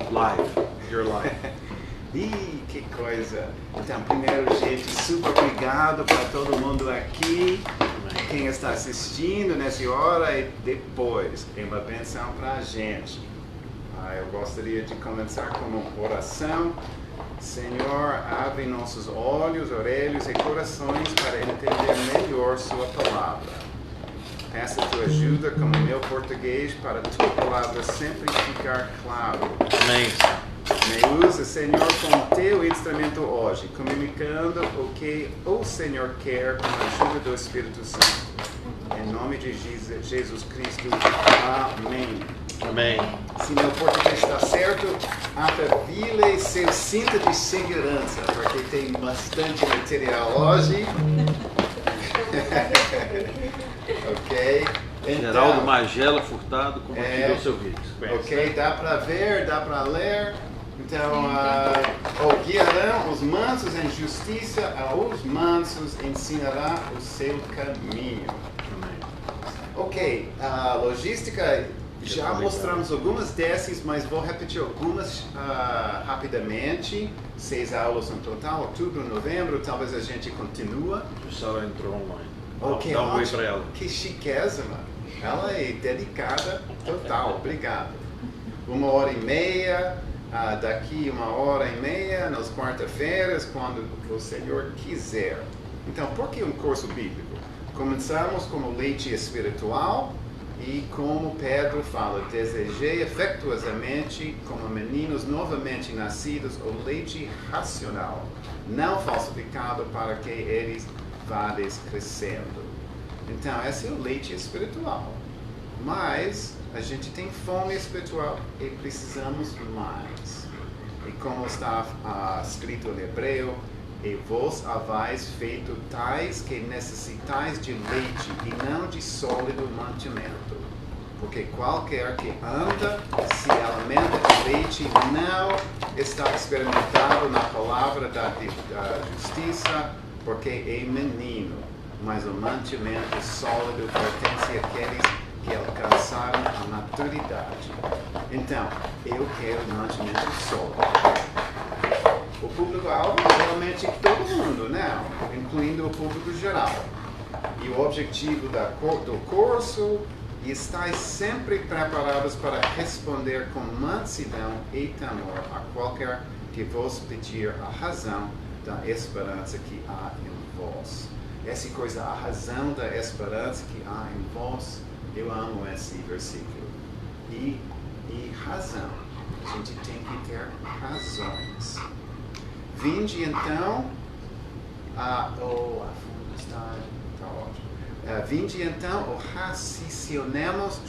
Live. Your life. Ih, que coisa! Então, primeiro, gente, super obrigado para todo mundo aqui, quem está assistindo nessa hora e depois. É uma benção para a gente. Eu gostaria de começar com uma oração. Senhor, abre nossos olhos, orelhas e corações para entender melhor Sua palavra. Peço a Tua ajuda, como meu português, para a Tua palavra sempre ficar claro. Amém. Me usa, Senhor, como Teu instrumento hoje, comunicando o que o Senhor quer com a ajuda do Espírito Santo. Em nome de Jesus Cristo. Amém. Amém. Se meu português está certo, atavile seu cinto de segurança, porque tem bastante material hoje. Ok? Então, Geraldo Magela Furtado compartilhou seu vídeo. Ok, dá para ver, dá para ler. Então, guiarão os mansos em justiça, aos mansos ensinará o seu caminho. Ok, a logística, já mostramos algumas dessas, mas vou repetir algumas rapidamente. 6 aulas no total, outubro, novembro, talvez a gente continua. A Sara entrou online. Ok, Dá um oi ótimo. para ela. Que chiqueza, mano. Ela é dedicada total, obrigado. 1h30, daqui 1h30, nas quarta-feiras, quando o Senhor quiser. Então, por que um curso bíblico? Começamos com o leite espiritual e como Pedro fala, desejei afetuosamente, como meninos novamente nascidos, o leite racional, não falsificado, para que eles vá crescendo. Então, esse é o leite espiritual. Mas a gente tem fome espiritual e precisamos mais. E como está escrito em Hebreu, e vos havais feito tais que necessitais de leite e não de sólido mantimento. Porque qualquer que anda se alimenta de leite não está experimentado na palavra da justiça, porque é menino. Mas o mantimento sólido pertence àqueles que alcançaram a maturidade. Então, eu quero mantimento sólido. O público-alvo é realmente todo mundo, né? Incluindo o público geral. E o objetivo do curso é estar sempre preparados para responder com mansidão e temor a qualquer que vos pedir a razão da esperança que há em vós. Essa coisa, a razão da esperança que há em vós, eu amo esse versículo. E razão. A gente tem que ter razões. Vinde então, a fundo está ótimo. Vinde então, raciocinemos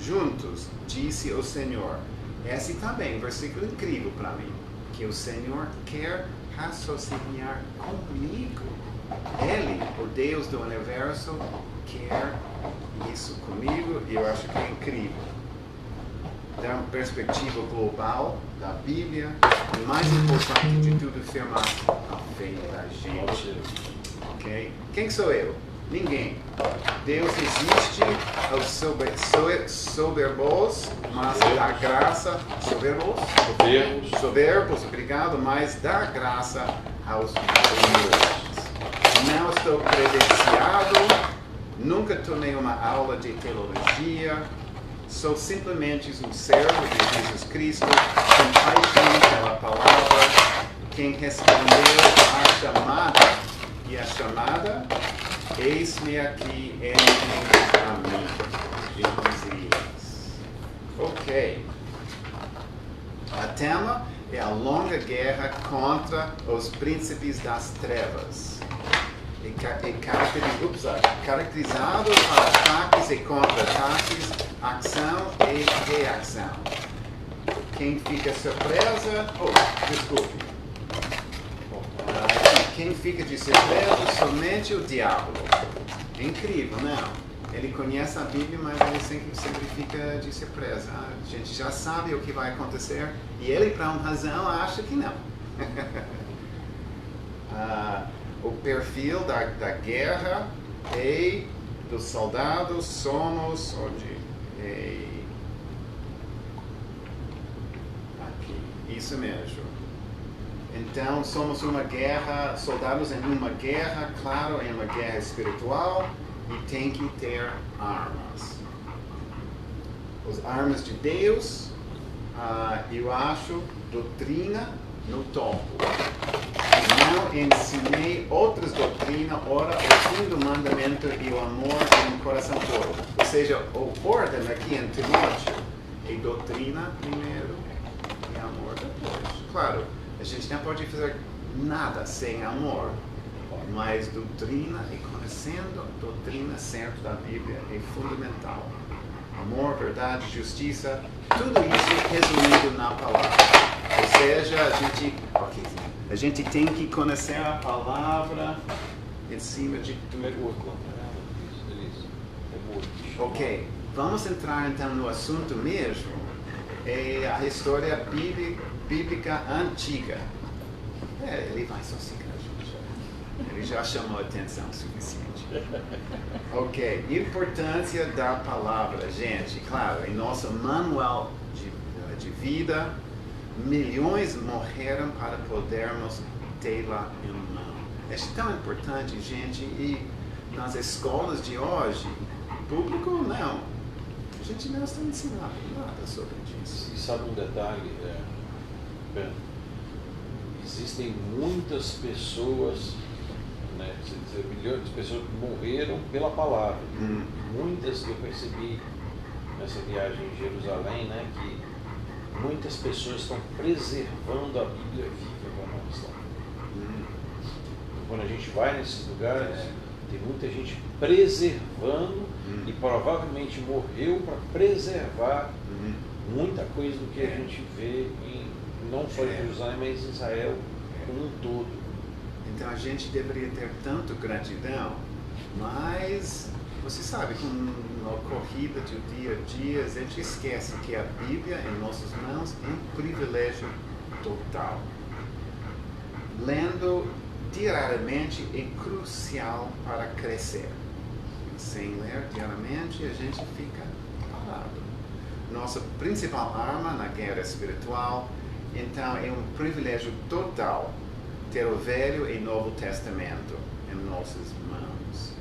juntos, disse o Senhor. Esse também é um versículo incrível para mim, que o Senhor quer raciocinar comigo. Ele, o Deus do universo, quer isso comigo e eu acho que é incrível. Dá uma perspectiva global da Bíblia e, mais importante de tudo, firmar a fé da gente. Okay? Quem sou eu? Ninguém. Deus existe aos soberbos, mas dá graça. Soberbos, obrigado, mas dá graça aos humildes. Não estou credenciado, nunca tomei uma aula de teologia. Sou simplesmente um servo de Jesus Cristo, com paixão pela palavra, quem respondeu à chamada. E a chamada, eis-me aqui, envie a mim. Ok. O tema é a longa guerra contra os príncipes das trevas. Caracterizado por ataques e contra-ataques, ação e reação. Quem fica surpresa... desculpe. Quem fica de surpresa, somente o diabo. É incrível, não? Ele conhece a Bíblia, mas ele sempre fica de surpresa. A gente já sabe o que vai acontecer e ele, por uma razão, acha que não. O perfil da guerra e dos soldados somos onde? Aqui. Isso mesmo. Então, somos uma guerra, soldados em uma guerra, claro, em uma guerra espiritual, e tem que ter armas. As armas de Deus, eu acho, doutrina no topo. Não ensinei outras doutrinas, ora, o fim do mandamento e o amor no coração todo. Ou seja, o ordem aqui em Timóteo é doutrina primeiro e amor depois. Claro, a gente não pode fazer nada sem amor, mas doutrina e conhecendo a doutrina certa da Bíblia é fundamental. Amor, verdade, justiça, tudo isso resumido na palavra. Ou seja, a gente tem que conhecer a palavra em cima de tudo. Ok, vamos entrar então no assunto mesmo, é a história bíblica antiga. Ele vai sozinho, gente. Ele já chamou a atenção o suficiente. Ok, importância da palavra, gente. Claro, em nosso manual de vida, milhões morreram para podermos tê-la em mão. É tão importante, gente, e nas escolas de hoje, público não. A gente não está ensinando nada sobre isso. E sabe um detalhe, Ben? Existem muitas pessoas, né, milhões de pessoas que morreram pela palavra. Muitas que eu percebi nessa viagem em Jerusalém, né, que muitas pessoas estão preservando a Bíblia viva para nós. Tá? Quando a gente vai nesses lugares, tem muita gente preservando e provavelmente morreu para preservar muita coisa do que a gente vê não só em Jerusalém, mas em Israel como um todo. Então a gente deveria ter tanto gratidão, mas você sabe, com a corrida do dia a dia, a gente esquece que a Bíblia em nossas mãos é um privilégio total. Lendo diariamente é crucial para crescer. Sem ler diariamente, a gente fica parado. Nossa principal arma na guerra espiritual, então, é um privilégio total ter o Velho e Novo Testamento em nossas mãos.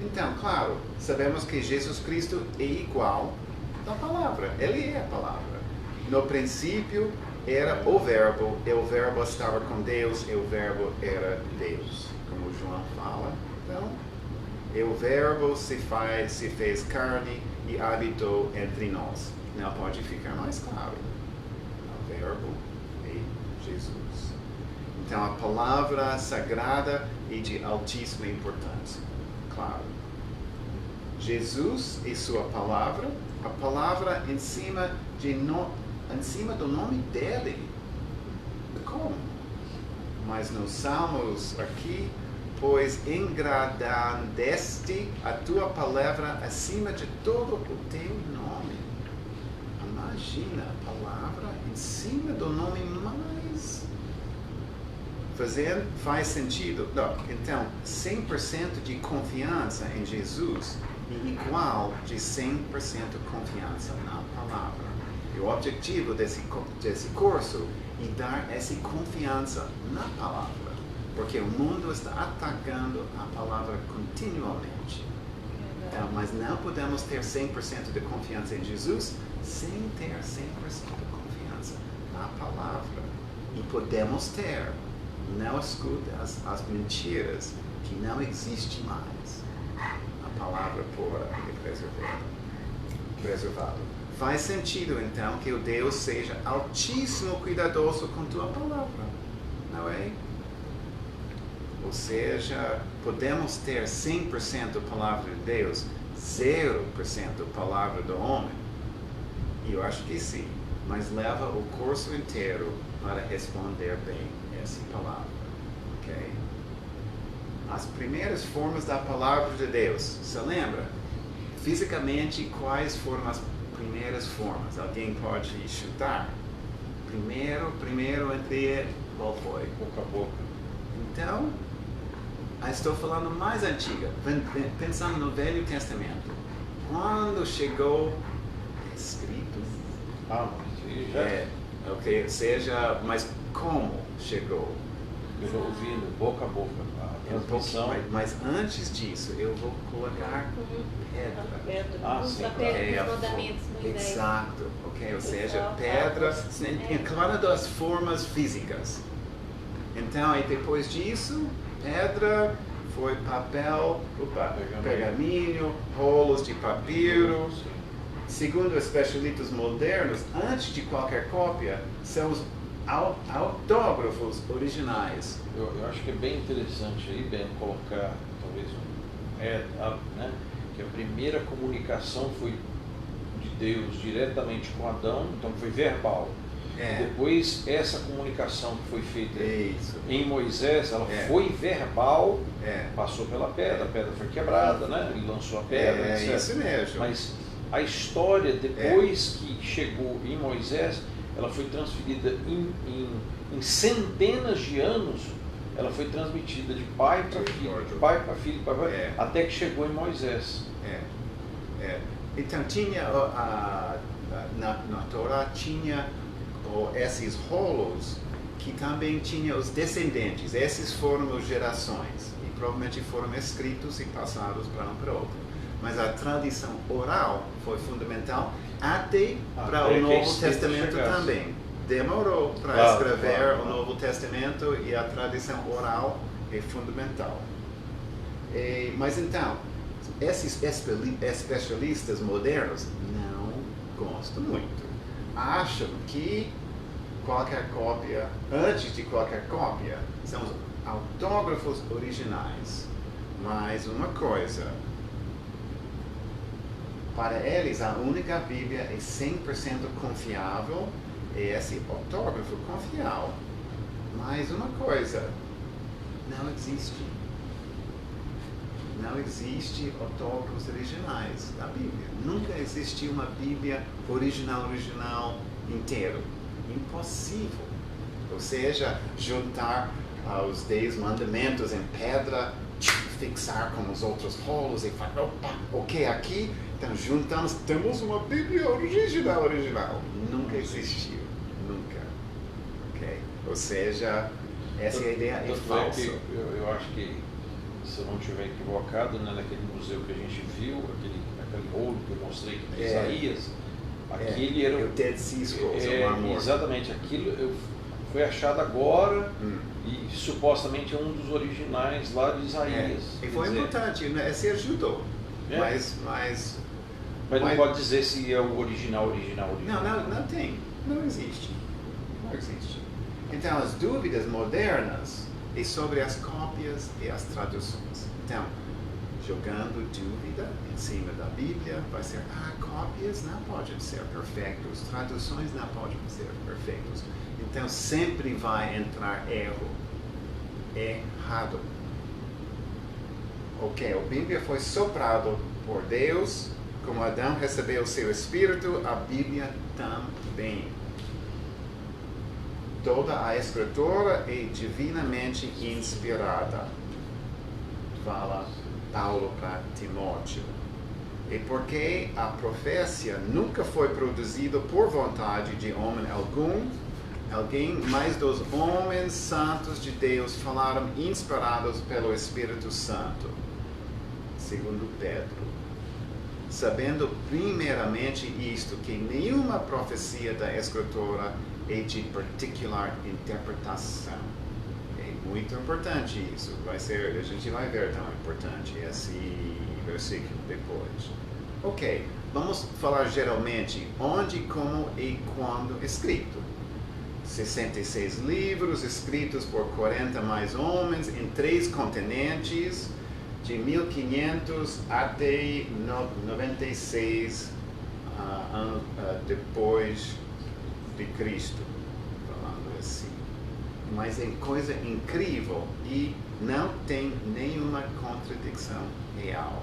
Então, claro, sabemos que Jesus Cristo é igual à palavra. Ele é a palavra. No princípio era o Verbo, e o Verbo estava com Deus, e o Verbo era Deus. Como João fala. Então, e o Verbo se fez carne e habitou entre nós. Não pode ficar mais claro. O Verbo é Jesus. Então, a palavra sagrada é de altíssima importância. Claro. Jesus e sua palavra, a palavra em cima do nome dele. Como? Mas nos Salmos aqui, pois engrandeceste a tua palavra acima de todo o teu nome. Imagina a palavra em cima do nome mais. Faz sentido? Não. Então, 100% de confiança em Jesus é igual de 100% confiança na palavra. E o objetivo desse curso é dar essa confiança na palavra. Porque o mundo está atacando a palavra continuamente. Então, mas não podemos ter 100% de confiança em Jesus sem ter 100% de confiança na palavra. E podemos ter. Não escute as mentiras que não existe mais. A palavra pura e preservada. Faz sentido, então, que o Deus seja altíssimo cuidadoso com tua palavra. Não é? Ou seja, podemos ter 100% palavra de Deus, 0% palavra do homem? E eu acho que sim, mas leva o curso inteiro para responder bem essa palavra. Ok? As primeiras formas da palavra de Deus, você lembra? Fisicamente, quais foram as primeiras formas? Alguém pode chutar? Primeiro entre qual foi? Boca a boca. Então, estou falando mais antiga, pensando no Velho Testamento. Quando chegou escrito? Mas já Ok? Ou seja, mas como chegou? Eu ouvindo, boca a boca, a transmissão. Mas antes disso, eu vou colocar pedra. A pedra dos mandamentos, Moisés. Exato, ok? Ou seja, pedra, claro, das formas físicas. Então, e depois disso, pedra foi papel, pergaminho, rolos de papiro. Segundo especialistas modernos, antes de qualquer cópia, são os autógrafos originais. Eu acho que é bem interessante aí, Ben, colocar talvez né? Que a primeira comunicação foi de Deus diretamente com Adão, então foi verbal. Depois essa comunicação que foi feita em Moisés, ela foi verbal, passou pela pedra, a pedra foi quebrada, né? Ele lançou a pedra, etc. Isso mesmo. Mas a história, depois que chegou em Moisés, ela foi transferida em centenas de anos, ela foi transmitida de pai para filho, de pai para filho, até que chegou em Moisés. Então tinha, na Torá tinha esses rolos que também tinha os descendentes, esses foram as gerações, e provavelmente foram escritos e passados para um para outro. Mas a tradição oral foi fundamental até para o Novo Testamento também. Demorou para escrever o Novo Testamento e a tradição oral é fundamental. Mas então, esses especialistas modernos não gostam muito. Acham que qualquer cópia, antes de qualquer cópia, são os autógrafos originais. Mas uma coisa, para eles a única Bíblia é 100% confiável, é esse autógrafo confiável. Mas uma coisa, não existe autógrafos originais da Bíblia. Nunca existiu uma Bíblia original inteiro. Impossível. Ou seja, juntar os 10 mandamentos em pedra, fixar com os outros rolos e falar, opa, ok, aqui, então juntamos, temos uma Bíblia original. Nunca existiu. Nunca. Ok? Ou seja, essa ideia é falsa. Eu acho que, se eu não estiver equivocado, né, naquele museu que a gente viu, aquele rolo que eu mostrei de Isaías, aquele era o Dead Sea Scrolls, o Mar Morto. Exatamente, aquilo foi achado agora e supostamente é um dos originais lá de Isaías. E foi importante, né? Esse ajudou. Mas não pode dizer se é o original. Não tem. Não existe. Então, as dúvidas modernas é sobre as cópias e as traduções. Então, jogando dúvida em cima da Bíblia, vai ser, cópias não podem ser perfeitas, traduções não podem ser perfeitas. Então, sempre vai entrar errado. Ok, a Bíblia foi soprado por Deus, como Adão recebeu o seu Espírito, a Bíblia também. Toda a Escritura é divinamente inspirada, fala Paulo para Timóteo. E porque a profecia nunca foi produzida por vontade de homem alguém, mas dos homens santos de Deus falaram inspirados pelo Espírito Santo, segundo Pedro. Sabendo primeiramente isto, que nenhuma profecia da Escritura é de particular interpretação. É muito importante isso. A gente vai ver tão importante esse versículo depois. Ok, vamos falar geralmente onde, como e quando escrito. 66 livros escritos por 40 mais homens em 3 continentes, de 1500 até 96 anos depois de Cristo, falando assim. Mas é coisa incrível e não tem nenhuma contradição real.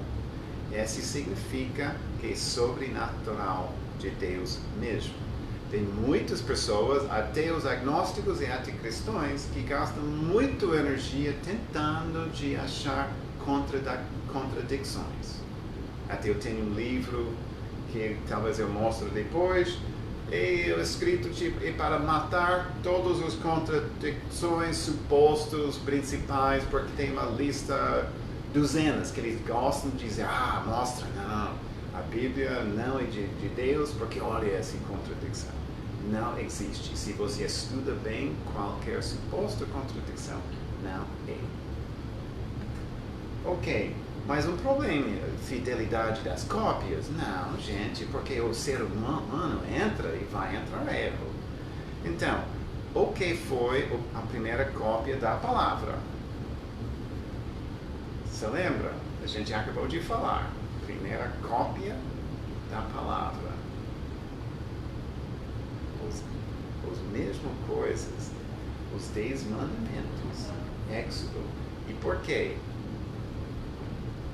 Isso significa que é sobrenatural de Deus mesmo. Tem muitas pessoas, até os agnósticos e anticristãos, que gastam muita energia tentando de achar contradições. Até eu tenho um livro que talvez eu mostre depois, é escrito tipo, é para matar todas as contradições supostos principais, porque tem uma lista dezenas que eles gostam de dizer, mostra, não, a Bíblia não é de Deus, porque olha essa contradição. Não existe. Se você estuda bem qualquer suposta contradição, não é. Ok, mas um problema é a fidelidade das cópias? Não, gente, porque o ser humano entra e vai entrar erro. Então, o que foi a primeira cópia da palavra? Você lembra? A gente acabou de falar. Primeira cópia da palavra. As mesmas coisas. Os 10 mandamentos. Éxodo. E por quê?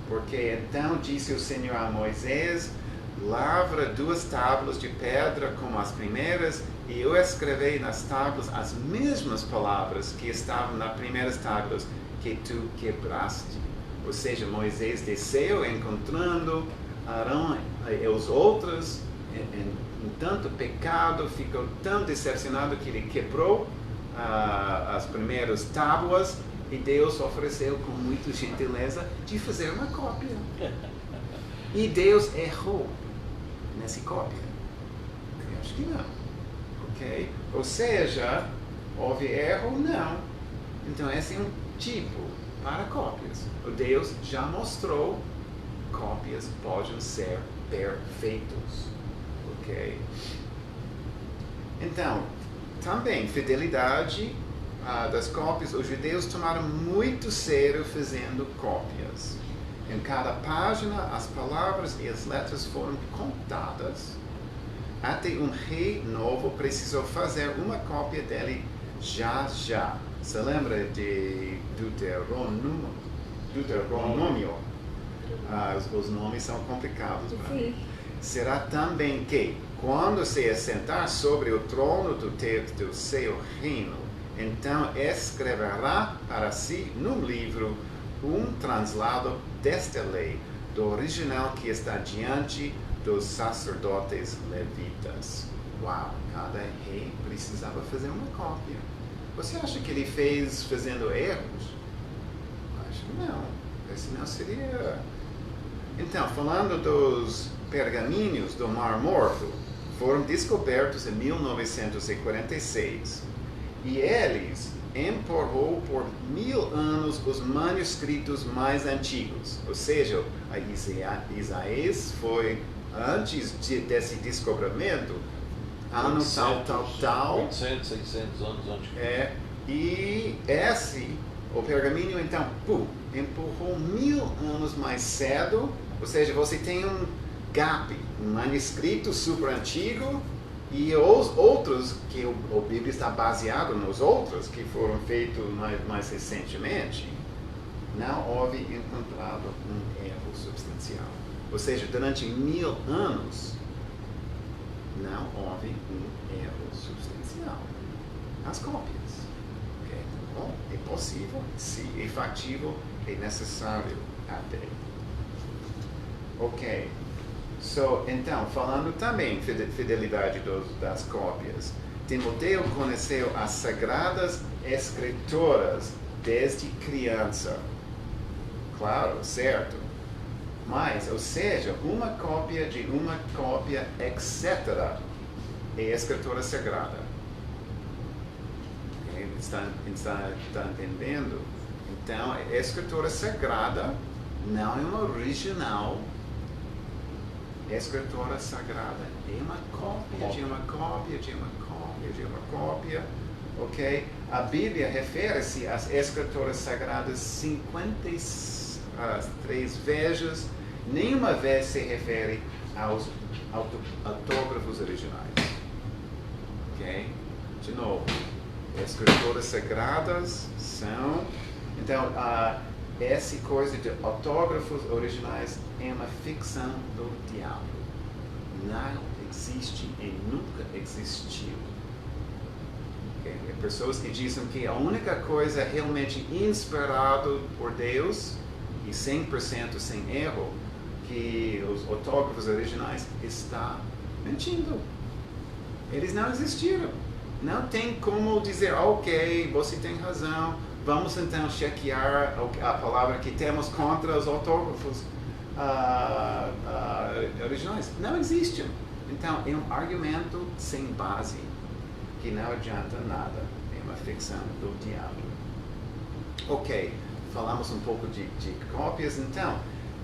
Porque então disse o Senhor a Moisés, lavra 2 tábuas de pedra como as primeiras, e eu escrevi nas tábuas as mesmas palavras que estavam nas primeiras tábuas que tu quebraste. Ou seja, Moisés desceu encontrando Arão e os outros em tanto pecado, ficou tão decepcionado que ele quebrou as primeiras tábuas. E Deus ofereceu com muita gentileza de fazer uma cópia. E Deus errou nessa cópia? Eu acho que não. Ok? Ou seja, houve erro? Não. Então esse é um tipo para cópias. O Deus já mostrou cópias podem ser perfeitos. Ok? Então, também fidelidade das cópias, os judeus tomaram muito sério fazendo cópias. Em cada página, as palavras e as letras foram contadas. Até um rei novo precisou fazer uma cópia dele já. Você lembra de Deuteronômio? Os nomes são complicados para mim. Será também que, quando se assentar sobre o trono do seu reino, então escreverá para si num livro um translado desta lei, do original que está diante dos sacerdotes levitas. Uau, cada rei precisava fazer uma cópia. Você acha que ele fez fazendo erros? Acho que não. Esse não seria... Então, falando dos pergaminhos do Mar Morto, foram descobertos em 1946. E eles empurrou por 1000 anos os manuscritos mais antigos. Ou seja, a Isaías foi antes desse descobrimento, ano 800, 600 anos antes. E o pergaminho, então, empurrou 1000 anos mais cedo. Ou seja, você tem um gap, um manuscrito super antigo, e os outros, que a Bíblia está baseada nos outros, que foram feitos mais recentemente, não houve encontrado um erro substancial. Ou seja, durante 1000 anos, não houve um erro substancial. As cópias. Okay? Bom, é possível, se é factível, é necessário até. Ok. Então, falando também fidelidade das cópias, Timoteu conheceu as Sagradas Escrituras desde criança. Claro, certo? Mas, ou seja, uma cópia de uma cópia, etc., é Escritura Sagrada. Okay? Está entendendo? Então, a Escritura Sagrada não é uma original. A Escritura Sagrada é uma cópia de uma cópia de uma cópia de uma cópia, ok? A Bíblia refere-se às Escrituras Sagradas 53 vezes, nenhuma vez se refere aos autógrafos originais, ok? De novo, Escrituras Sagradas são... Então, essa coisa de autógrafos originais é uma ficção do diabo. Não existe e nunca existiu. Okay? Pessoas que dizem que a única coisa realmente inspirada por Deus e 100% sem erro, que os autógrafos originais, está mentindo. Eles não existiram. Não tem como dizer, ok, você tem razão, vamos então chequear a palavra que temos contra os autógrafos originais. Não existe. Então, é um argumento sem base, que não adianta nada. É uma ficção do diabo. Ok, falamos um pouco de cópias, então.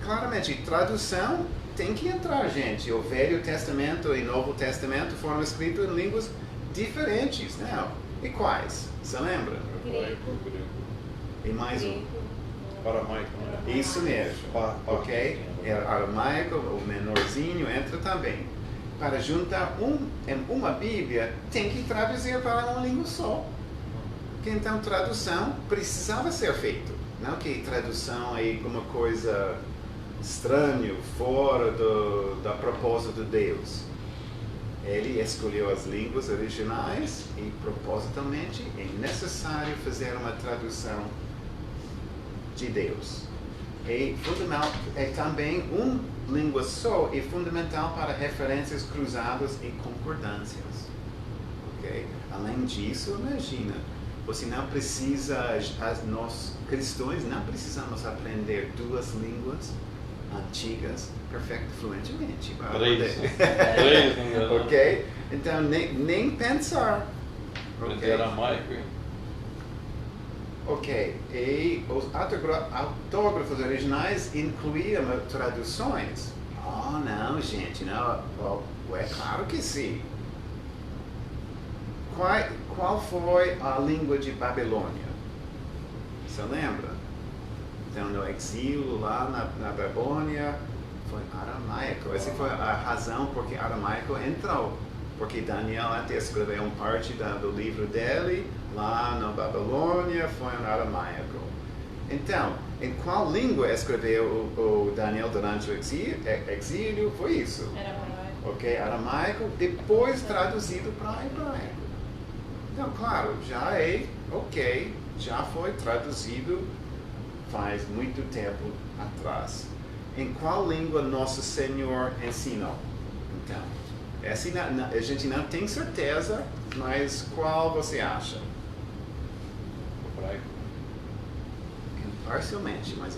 Claramente, tradução tem que entrar, gente. O Velho Testamento e Novo Testamento foram escritos em línguas diferentes, não? E quais? Você lembra? Grego. E mais um. Aramaico, né? Isso mesmo. Ok? Aramaico, o menorzinho, entra também. Para juntar em uma Bíblia, tem que traduzir para uma língua só. Então, tradução precisava ser feita. Não que tradução é alguma coisa estranha, fora da propósito de Deus. Ele escolheu as línguas originais e, propositalmente, é necessário fazer uma tradução de Deus. É também uma língua só e fundamental para referências cruzadas e concordâncias. Okay? Além disso, imagina, você não precisa, nós cristãos não precisamos aprender duas línguas antigas fluentemente. Três línguas. Ok? Então, nem pensar. Okay. Aramaico, hein? Ok, e os autógrafos originais incluíam traduções? Oh, não, gente, não. Oh, é claro que sim. Qual foi a língua de Babilônia? Você lembra? Então, no exílio lá na Babilônia, foi aramaico. Essa foi a razão porque aramaico entrou. Porque Daniel até escreveu uma parte do livro dele, lá na Babilônia, foi em aramaico. Então, em qual língua escreveu o Daniel durante o exílio? Foi isso. Aramaico. Ok, aramaico, depois traduzido para hebraico. Então, claro, já foi traduzido faz muito tempo atrás. Em qual língua Nosso Senhor ensinou? Então, a gente não tem certeza, mas qual você acha? Hebraico. Parcialmente, mas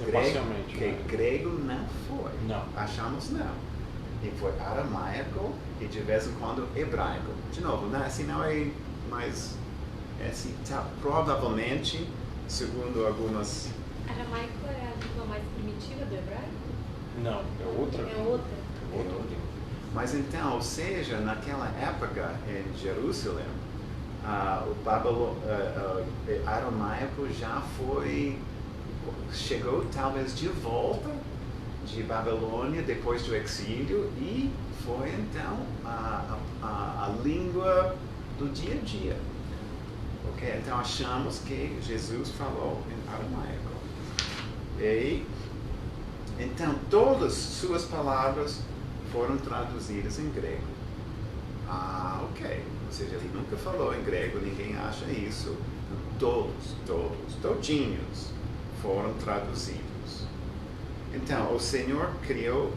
grego não foi. Não. Achamos não. E foi aramaico e de vez em quando hebraico. De novo, não é mais... provavelmente, segundo algumas... Aramaico é a língua mais primitiva do hebraico? Não, é outra. É outra. Outra língua. Mas então, ou seja, naquela época em Jerusalém, aramaico já chegou talvez de volta de Babilônia depois do exílio e foi então a língua do dia a dia. Okay? Então achamos que Jesus falou em aramaico. E então todas suas palavras foram traduzidas em grego. Ok. Ou seja, ele nunca falou em grego, ninguém acha isso. Todinhos foram traduzidos. Então, o Senhor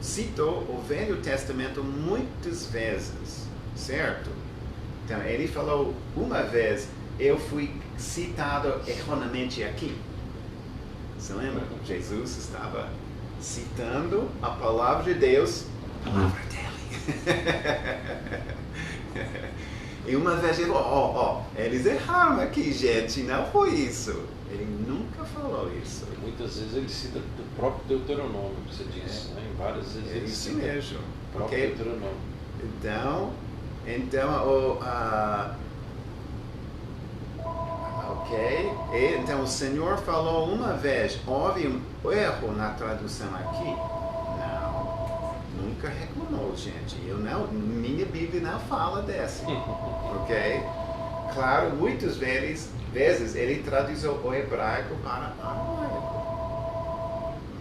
citou o Velho Testamento muitas vezes, certo? Então, ele falou uma vez, eu fui citado erroneamente aqui. Você lembra? Jesus estava citando a palavra de Deus, a palavra dele. E uma vez ele falou, eles erraram aqui, gente, não foi isso. Ele nunca falou isso. E muitas vezes ele cita do próprio Deuteronômio, que você disse, né? Em várias vezes ele Isso cita mesmo. o próprio Okay. Deuteronômio. Então o Senhor falou uma vez, houve um erro na tradução aqui? Não, nunca reclamou, gente. Minha Bíblia não fala dessa, ok? Claro, muitas vezes ele traduziu o hebraico para aramaico,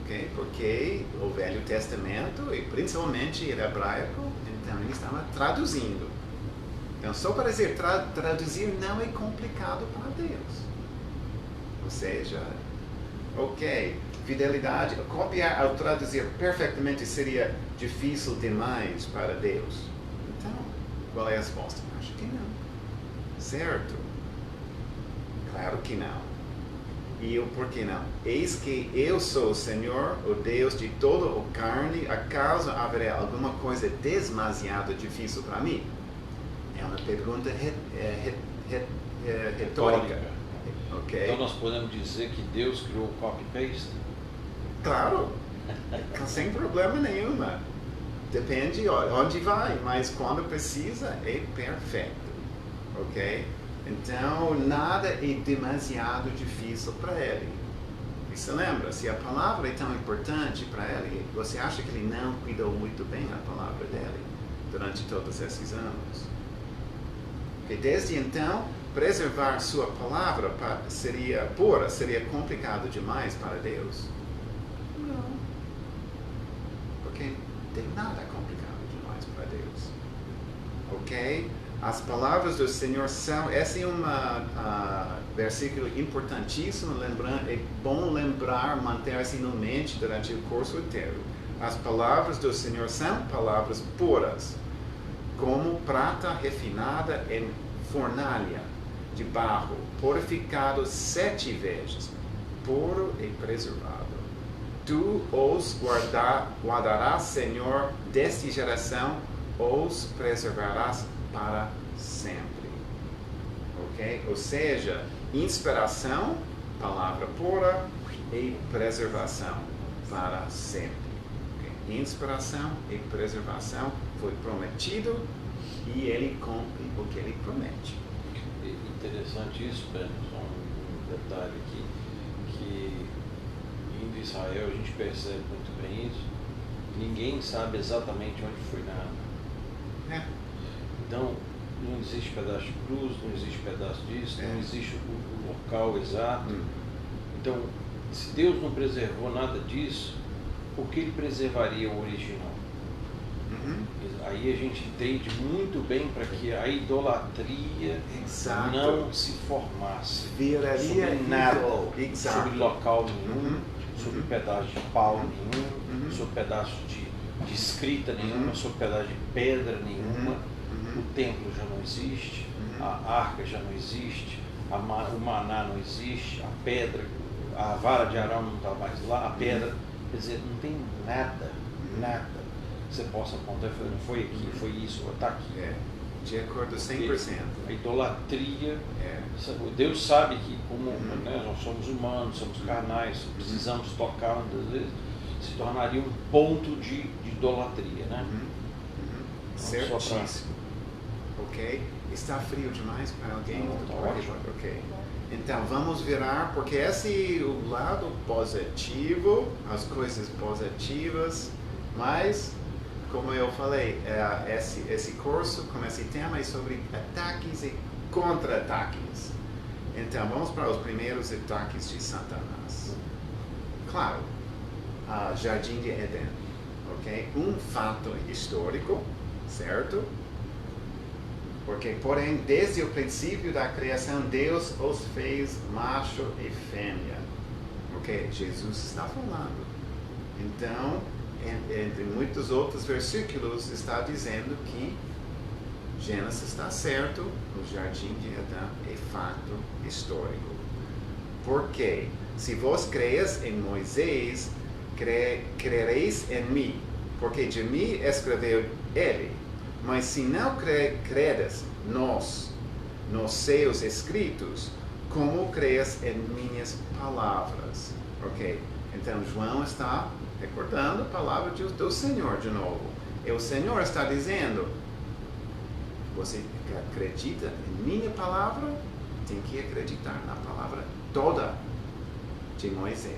ok? Porque o Velho Testamento, e principalmente o hebraico, então ele estava traduzindo. Então, só para dizer, traduzir não é complicado para Deus. Ou seja, ok, fidelidade, copiar ou traduzir perfeitamente seria difícil demais para Deus. Então, Qual é a resposta? Acho que não. Certo? Claro que não. E o por que não? Eis que eu sou o Senhor, o Deus de toda a carne, acaso haverá alguma coisa demasiado difícil para mim? É uma pergunta retórica. Okay? Então nós podemos dizer que Deus criou o copy-paste? Claro, sem problema nenhuma. Depende onde vai, mas quando precisa é perfeito. Ok? Então, nada é demasiado difícil para ele. E se lembra, se a palavra é tão importante para ele, você acha que ele não cuidou muito bem da palavra dele durante todos esses anos? Porque desde então, preservar sua palavra seria pura, seria complicado demais para Deus? Não. Porque não tem nada complicado demais para Deus. Ok? As palavras do Senhor são... Esse é um versículo importantíssimo. É bom lembrar, manter-se na mente durante o curso inteiro. As palavras do Senhor são palavras puras, como prata refinada em fornalha de barro, purificado 7 vezes, puro e preservado. Tu os guardarás, Senhor, desta geração, os preservarás para sempre. Ok? Ou seja, inspiração, palavra pura, e preservação para sempre. Okay? Inspiração e preservação foi prometido e ele cumpre o que ele promete. Interessante isso, Ben, só um detalhe aqui, que indo em Israel a gente percebe muito bem isso. Ninguém sabe exatamente onde foi nada. Então, não existe pedaço de cruz, não existe pedaço disso, não existe o local exato. Então, se Deus não preservou nada disso, por que ele preservaria o original? Aí a gente entende muito bem para que a idolatria não se formasse sobre nada, sobre local nenhum, sobre pedaço de pau nenhum, sobre pedaço de escrita nenhuma, sobre pedaço de pedra nenhuma. O templo já não existe, a arca já não existe, o maná não existe, a pedra, a vara de Arão não está mais lá, a pedra, quer dizer, não tem nada que você possa apontar e falar, não foi aqui, foi isso, está aqui. De acordo 100%. A idolatria, Deus sabe que como nós somos humanos, somos carnais, precisamos tocar muitas vezes, se tornaria um ponto de idolatria, né? Certíssimo. Ok? Está frio demais para alguém? Ok. Então vamos virar, porque esse é o lado positivo, as coisas positivas, mas como eu falei, esse curso com esse tema é sobre ataques e contra-ataques. Então vamos para os primeiros ataques de Satanás. Claro, Jardim de Éden, ok? Um fato histórico, certo? Porque, porém, desde o princípio da criação, Deus os fez macho e fêmea. Ok? Jesus está falando. Então, entre muitos outros versículos, está dizendo que Gênesis está certo, o jardim de Adão é fato histórico. Porque, se vós creis em Moisés, crereis em mim, porque de mim escreveu ele. Mas se não credes nos seus escritos, como crees em minhas palavras? Ok? Então, João está recordando a palavra do Senhor de novo. E o Senhor está dizendo, você acredita em minha palavra? Tem que acreditar na palavra toda de Moisés.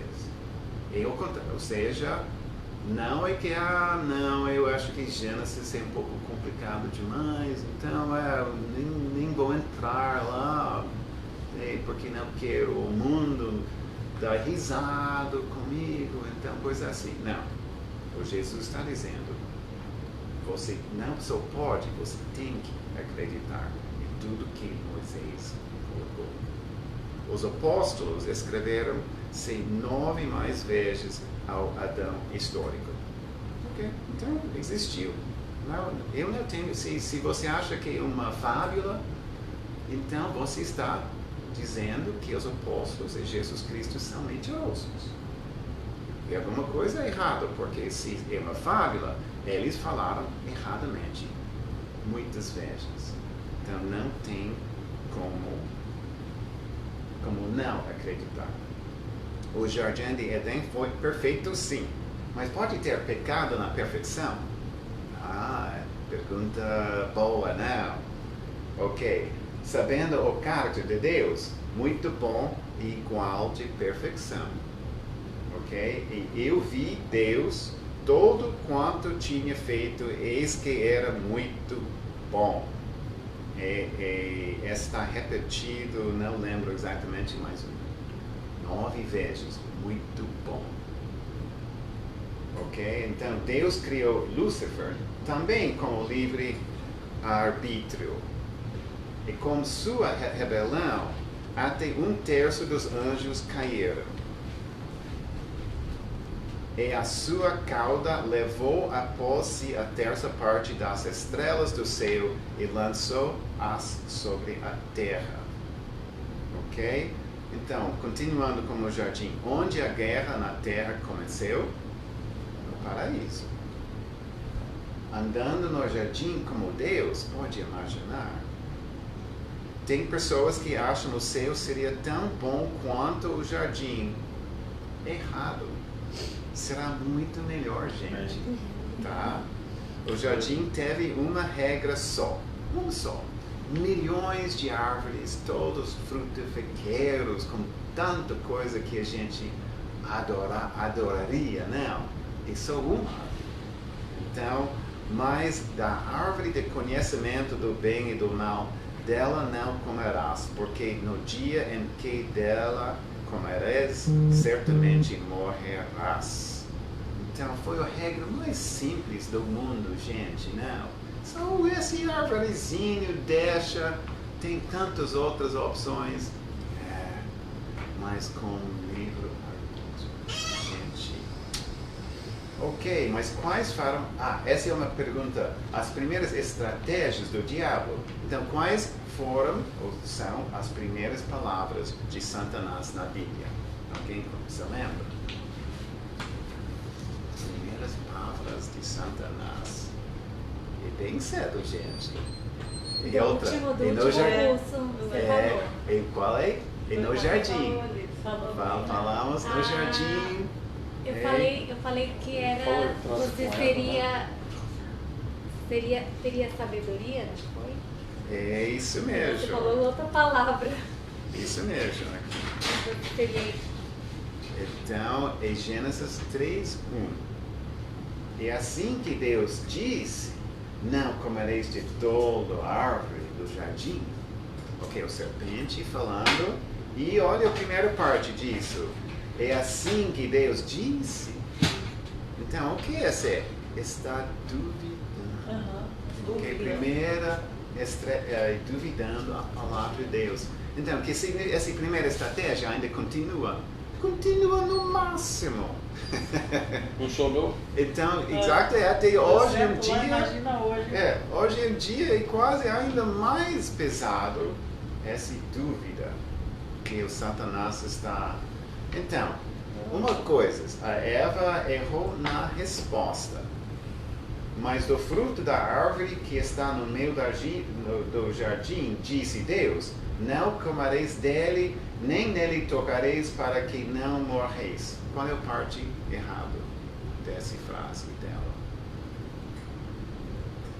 Ou seja, não é que, não, eu acho que Gênesis é um pouco complicado demais, então nem vou entrar lá, porque não quero o mundo dar risada comigo, então coisa assim. Não, o Jesus está dizendo, você não só pode, você tem que acreditar em tudo que Moisés colocou. Os apóstolos escreveram-se 9 mais vezes ao Adão histórico. Ok? Então, existiu. Não, eu não tenho. Se você acha que é uma fábula, então você está dizendo que os apóstolos e Jesus Cristo são mentirosos. E alguma coisa errada, porque se é uma fábula, eles falaram erradamente muitas vezes. Então não tem como não acreditar. O jardim de Éden foi perfeito, sim. Mas pode ter pecado na perfeição? Pergunta boa, não. Ok. Sabendo o caráter de Deus, muito bom e igual de perfeição. Ok? E eu vi Deus todo quanto tinha feito, eis que era muito bom. E está repetido, não lembro exatamente, mas 9 vezes. Muito bom. Ok? Então, Deus criou Lúcifer também com livre arbítrio. E com sua rebelião, até 1/3 dos anjos caíram. E a sua cauda levou após si a 1/3 parte das estrelas do céu e lançou-as sobre a terra. Ok? Então, continuando com o jardim, onde a guerra na terra começou? No paraíso. Andando no jardim como Deus, pode imaginar. Tem pessoas que acham o céu seria tão bom quanto o jardim. Errado. Será muito melhor, gente. Tá? O jardim teve uma regra só. Uma só. Milhões de árvores, todos frutifiqueiros, com tanta coisa que a gente adoraria, não. É só uma árvore. Então, mas da árvore de conhecimento do bem e do mal, dela não comerás, porque no dia em que dela comerás, certamente morrerás. Então, foi a regra mais simples do mundo, gente, não. Só esse árvorezinho deixa, tem tantas outras opções, mas com livro gente. Ok, mas quais foram... essa é uma pergunta. As primeiras estratégias do diabo. Então, quais foram ou são as primeiras palavras de Satanás na Bíblia? Alguém se lembra? Primeiras palavras de Satanás. É bem cedo, gente. E outra, do e no último jardim. curso, você falou. E qual é? E no jardim. Falamos no Ah, jardim. Eu falei que era. Você teria sabedoria, não foi? É isso Você mesmo. falou outra palavra. Isso mesmo. Você teria. Então, é Gênesis 3:1. E assim que Deus disse, não comereis de toda a árvore do jardim. Ok, o serpente falando. E olha a primeira parte disso. É assim que Deus disse. Então, o que é ser? Está duvidando. Ok, primeira, duvidando a palavra de Deus. Então, que essa primeira estratégia ainda continua. Continua no máximo. Funcionou? Então, exato, até hoje em dia. Imagina hoje. Hoje em dia é quase ainda mais pesado essa dúvida que o Satanás está. Então, uma coisa, a Eva errou na resposta. Mas do fruto da árvore que está no meio do jardim, disse Deus, não comereis dele, nem nele tocareis, para que não morreis. Qual é a parte errada dessa frase dela?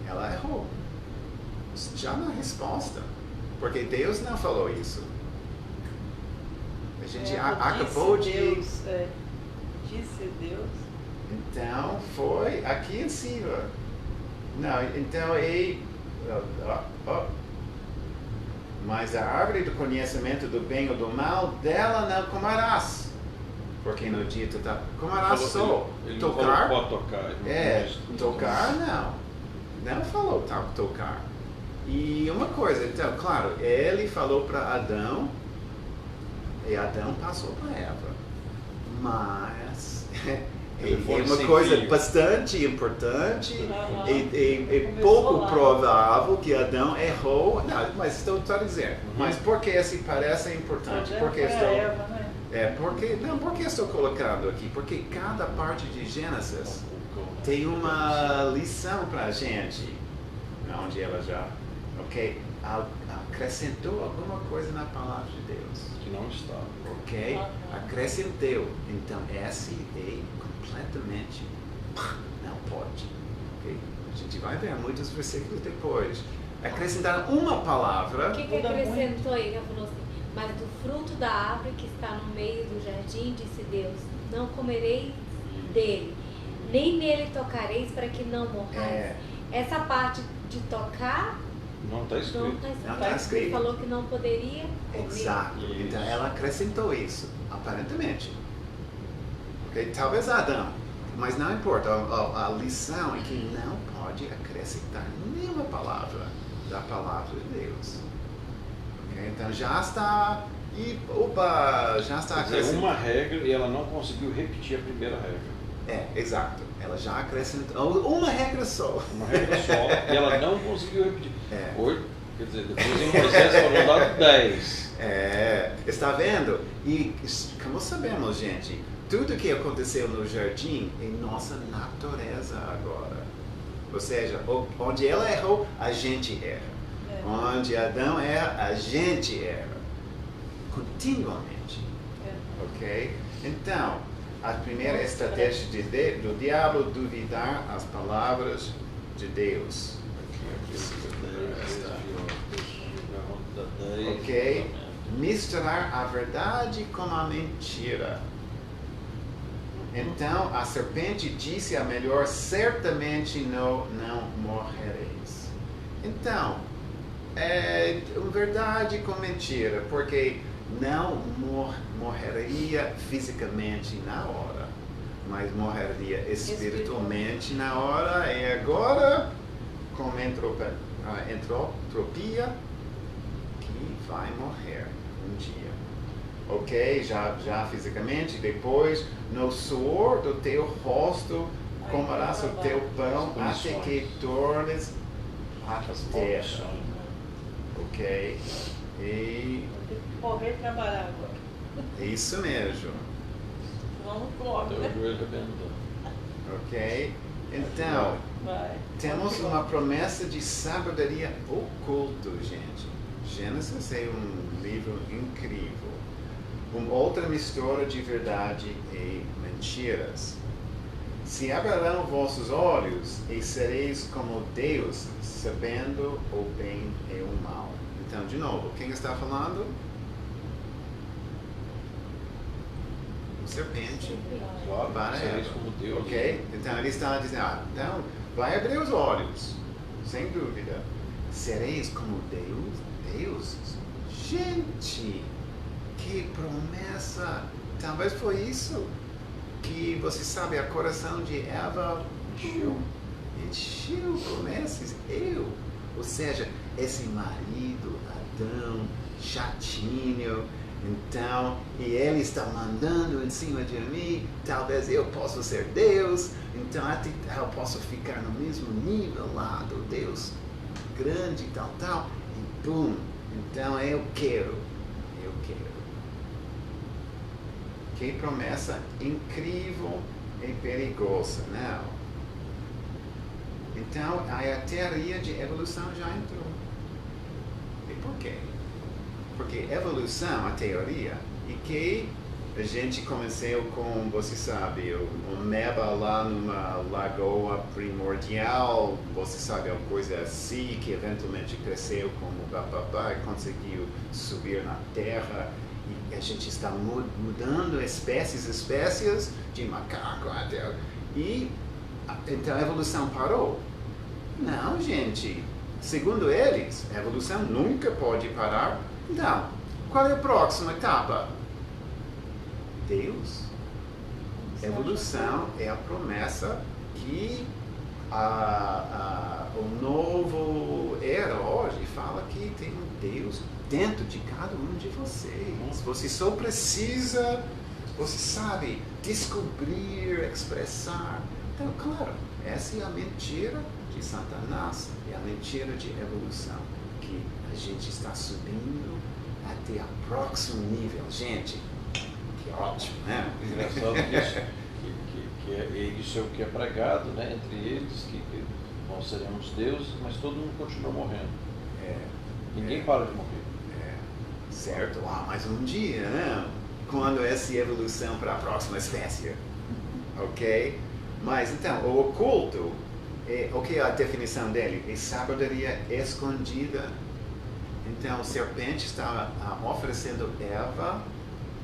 Ela errou. Já na resposta. Porque Deus não falou isso. A gente acabou de... Disse Deus. Então, foi aqui em cima. Não, então, mas a árvore do conhecimento do bem ou do mal, dela não comerás. Porque no dia tu comerás só. Ele Tocar? não falou pode tocar. Tocar não. Não falou tocar. E uma coisa, então, claro, ele falou para Adão, e Adão passou para Eva. Mas Telefone uma sem coisa fio. bastante importante Aham. e Começou pouco lá. provável que Adão errou. Não, mas estou dizendo. Uhum. Mas por que esse parece importante? Adão Porque foi a estou... Eva, né? Por que estou colocando aqui? Porque cada parte de Gênesis tem uma lição para a gente, onde ela já, acrescentou alguma coisa na palavra de Deus, Que não está. ok? Acrescentou. Então, esse é completamente não pode, ok? A gente vai ver muitos versículos depois. Acrescentaram uma palavra. O que acrescentou aí? Ela falou assim, mas do fruto da árvore que está no meio do jardim, disse Deus, não comereis dele, nem nele tocareis para que não morrais. Essa parte de tocar Não está escrito. não está escrito. Não está escrito. Ele falou que não poderia comer. Exato. Isso. Então ela acrescentou isso, aparentemente. Ok? Talvez Adão, mas não importa. A lição é que não pode acrescentar nenhuma palavra da palavra de Deus. Ok? Então já está. Já está Quer dizer, acrescentando. uma regra e ela não conseguiu repetir a primeira regra. Exato. Ela já acrescentou uma regra só. Uma regra só e ela não conseguiu repetir. É. Quer dizer, depois em Moisés foram dados 10. Está vendo? E como sabemos, gente, tudo que aconteceu no jardim é nossa natureza agora. Ou seja, onde ela errou, a gente erra. Onde Adão erra, a gente erra. Continuamente. Ok? Então, a primeira estratégia do diabo é duvidar as palavras de Deus. Ok? Misturar a verdade com a mentira. Então a serpente disse a mulher, certamente não morrereis. Então, é verdade com mentira, porque não morreria fisicamente na hora, mas morreria espiritualmente na hora, e agora com entropia que vai morrer um dia. Ok? Já fisicamente, depois no suor do teu rosto comerás o teu pão até que tornes a terra. Ok? E Tem que correr e trabalhar agora. isso mesmo. Senão não come, Teu né? joelho arrebentou. Ok? Então, Vai. temos uma promessa de sabedoria oculta, gente. Gênesis é um livro incrível. Uma outra mistura de verdade e mentiras. Se abrirão vossos olhos e sereis como Deus, sabendo o bem e o mal. Então, de novo, quem está falando? O serpente. Claro, Para sereis ela. como Deus. Ok? Então ele está dizendo, então vai abrir os olhos, sem dúvida. Sereis como Deus? Gente, que promessa! Talvez foi isso que, você sabe, a coração de Eva encheu promessas. Ou seja, esse marido, Adão, chatinho, então, e ele está mandando em cima de mim, talvez eu possa ser Deus, então até eu posso ficar no mesmo nível lá do Deus grande, tal, e bum, então eu quero. Que promessa incrível e perigosa, não? Então, a teoria de evolução já entrou. E por quê? Porque evolução, a teoria, e que a gente começou com, você sabe, um meba lá numa lagoa primordial, você sabe, uma coisa assim, que eventualmente cresceu como bababá e conseguiu subir na terra. E a gente está mudando espécies de macaco até. E então a evolução parou? Não, gente. Segundo eles, a evolução nunca pode parar. Então, qual é a próxima etapa? Deus. Evolução é a promessa que o novo era hoje fala que tem um Deus dentro de cada um de vocês. Você só precisa você sabe descobrir, expressar. Então, claro, essa é a mentira de Satanás, é a mentira de evolução, que a gente está subindo até o próximo nível. Gente, que ótimo, né? Engraçado isso, isso é o que é pregado, né, entre eles, que nós seremos deuses, mas todo mundo continua morrendo. Ninguém para de morrer. Certo, mas um dia, né? Quando essa evolução para a próxima espécie, ok? Mas então, o oculto, o que é a definição dele? É sabedoria escondida. Então, o serpente estava oferecendo Eva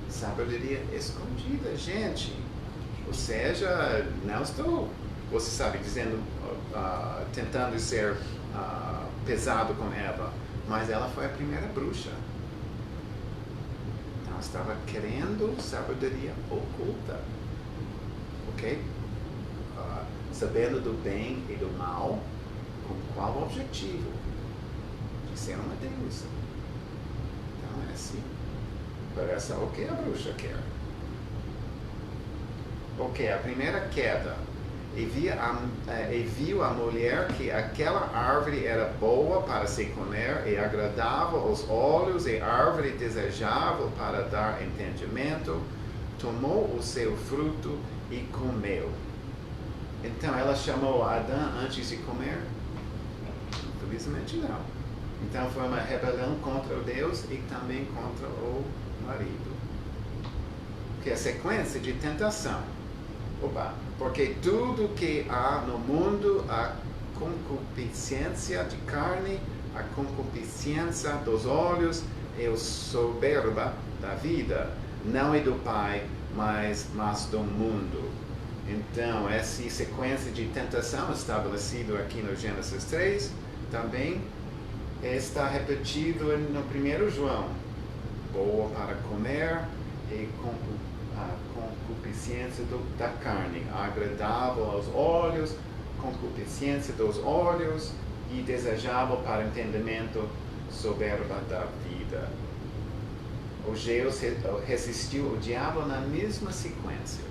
sabedoria escondida, gente. Ou seja, não estou, você sabe, dizendo, tentando ser pesado com Eva, mas ela foi a primeira bruxa. Então, estava querendo sabedoria oculta, ok? Sabendo do bem e do mal, com qual objetivo? De ser uma deusa. Então, é assim. Parece o que a bruxa quer. Ok, a primeira queda. E viu a mulher que aquela árvore era boa para se comer e agradável aos olhos e árvore desejável para dar entendimento. Tomou o seu fruto e comeu. Então ela chamou Adão antes de comer? Infelizmente não. Então foi uma rebelião contra o Deus e também contra o marido. Que é a sequência de tentação. Porque tudo que há no mundo, a concupiscência de carne, a concupiscência dos olhos e a soberba da vida, não é do Pai, mas do mundo. Então, essa sequência de tentação estabelecida aqui no Gênesis 3, também está repetido no 1 João. Boa para comer e concupiscência da carne, agradável aos olhos, concupiscência dos olhos e desejável para entendimento, soberba da vida. O Deus resistiu o diabo na mesma sequência.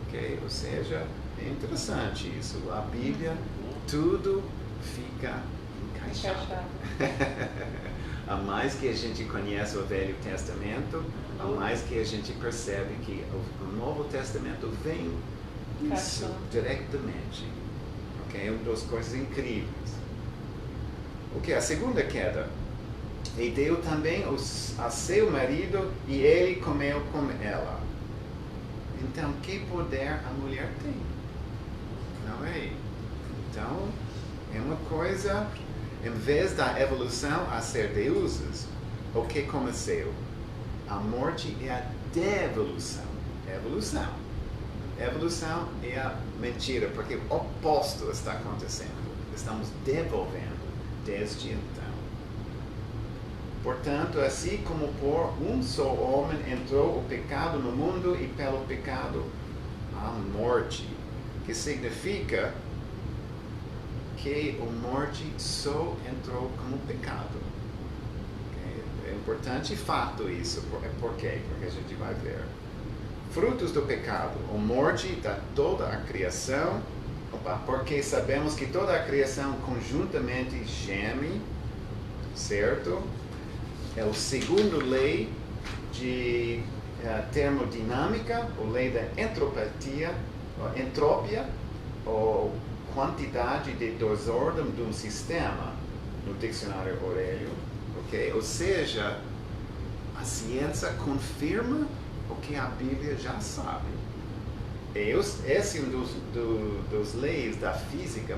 Okay? Ou seja, é interessante isso. A Bíblia, tudo fica encaixado. A mais que a gente conhece o Velho Testamento, a mais que a gente percebe que o Novo Testamento vem isso diretamente. Okay? É uma das coisas incríveis. Ok, a segunda queda. E deu também a seu marido e ele comeu com ela. Então, que poder a mulher tem? Não é? Então, é uma coisa, em vez da evolução a ser deuses, o que aconteceu? A morte é a devolução. Evolução. Evolução é a mentira, porque o oposto está acontecendo. Estamos devolvendo desde então. Portanto, assim como por um só homem entrou o pecado no mundo e pelo pecado a morte, que significa que a morte só entrou como pecado. Okay? É importante fato isso. Por quê? Porque a gente vai ver. Frutos do pecado, a morte da toda a criação, porque sabemos que toda a criação conjuntamente geme, certo? É a segunda lei de termodinâmica, a lei da entropia, ou quantidade de desordem de um sistema, no dicionário Aurélio. Okay? Ou seja, a ciência confirma o que a Bíblia já sabe. Esse é um dos leis da física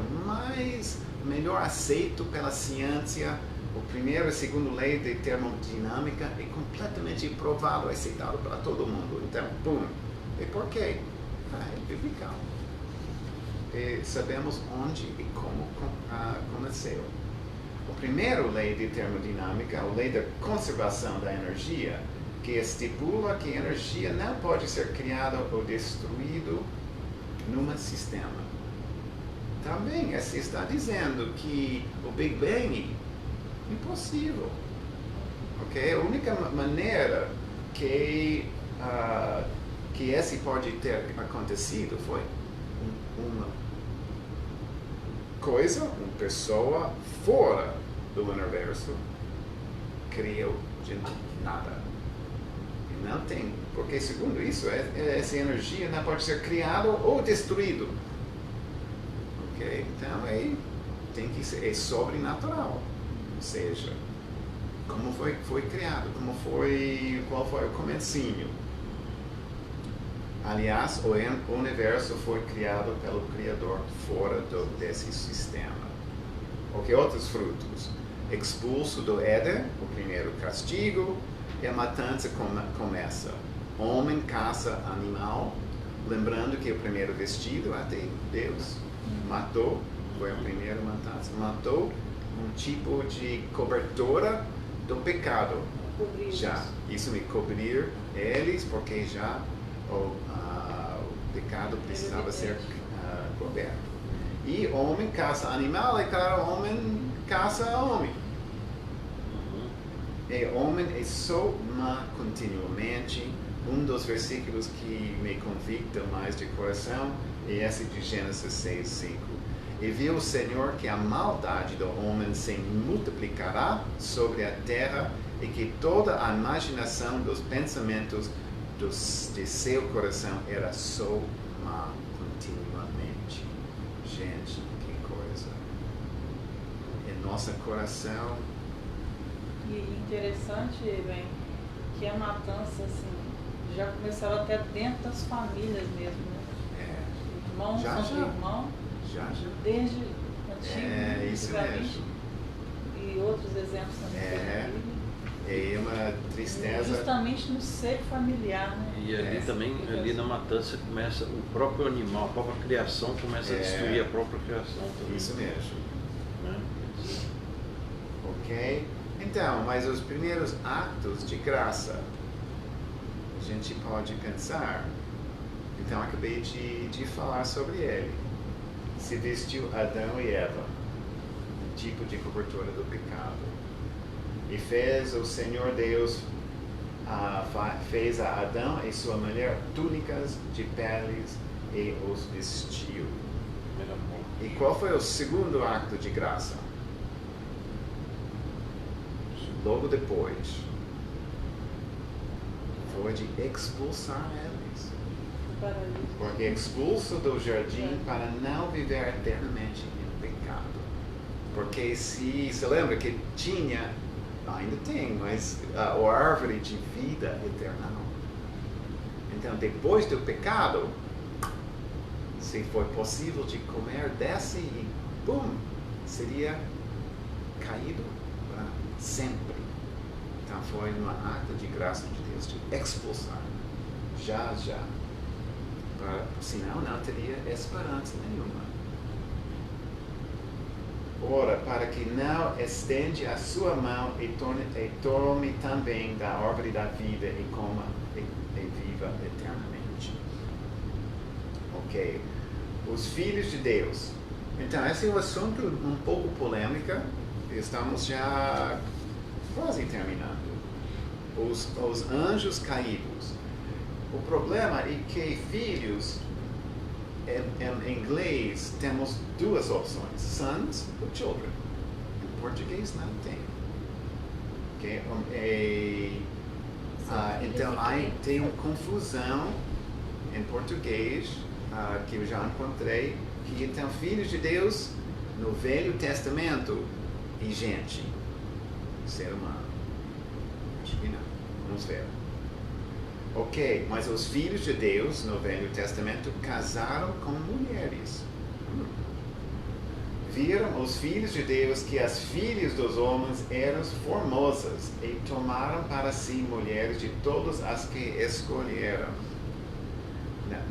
melhor aceito pela ciência. O primeiro e segundo lei de termodinâmica é completamente provado, aceitado para todo mundo. Então, pum. E por quê? É biblical. E sabemos onde e como aconteceu. A primeira lei de termodinâmica, a lei da conservação da energia, que estipula que a energia não pode ser criada ou destruída num sistema. Também está dizendo que o Big Bang impossível. Ok? A única maneira que que esse pode ter acontecido foi uma coisa, uma pessoa fora do universo criou de nada. E não tem, porque segundo isso, essa energia não pode ser criada ou destruída. Ok? Então aí tem que ser sobrenatural. Ou seja, como foi criado, qual foi o comecinho. Aliás, o universo foi criado pelo Criador fora desse sistema. Ok, outros frutos. Expulso do Éden, o primeiro castigo, e a matança começa. Homem caça animal, lembrando que o primeiro vestido, até Deus matou, foi a primeira matança, matou um tipo de cobertura do pecado. Já, isso me cobrir eles, porque já o pecado precisava ser coberto. E homem caça animal, é claro, homem caça homem. E homem é só má continuamente. Um dos versículos que me convicta mais de coração é esse de Gênesis 6:5. E viu o Senhor que a maldade do homem se multiplicará sobre a terra e que toda a imaginação dos pensamentos de seu coração era só má continuamente. Gente, que coisa. Em nosso coração. E interessante, bem, que a matança, assim, já começaram até dentro das famílias mesmo, né? Irmãos contra irmão, desde antigo, isso mesmo. E outros exemplos também. É uma tristeza. Justamente no seio familiar, né? E ali também, ali na matança, começa o próprio animal, a própria criação começa a destruir a própria criação também. Isso mesmo. Né? Ok? Então, mas os primeiros atos de graça, a gente pode pensar. Então, acabei de falar sobre ele. Se vestiu Adão e Eva, um tipo de cobertura do pecado. E fez o Senhor Deus, fez a Adão e sua mulher túnicas de peles e os vestiu. E qual foi o segundo acto de graça? Logo depois, foi de expulsar eles. Porque expulso do jardim para não viver eternamente em pecado. Porque se lembra que tinha, ainda tem, mas a árvore de vida eterna. Então, depois do pecado, se foi possível de comer desse e bum, seria caído para sempre. Então, foi um ato de graça de Deus de expulsar. Já. Senão, não teria esperança nenhuma. Ora, para que não estende a sua mão e tome também da árvore da vida e coma e viva eternamente. Ok. Os filhos de Deus. Então, esse é um assunto um pouco polêmico. Estamos já quase terminando. Os anjos caídos. O problema é que filhos, em inglês, temos duas opções: sons ou children. Em português não tem. Okay? Então, tem uma confusão em português que eu já encontrei, que então filhos de Deus no Velho Testamento e gente, ser humano. Acho que não. Vamos ver. Ok, mas os filhos de Deus no Velho Testamento casaram com mulheres. Viram os filhos de Deus que as filhas dos homens eram formosas e tomaram para si mulheres de todas as que escolheram.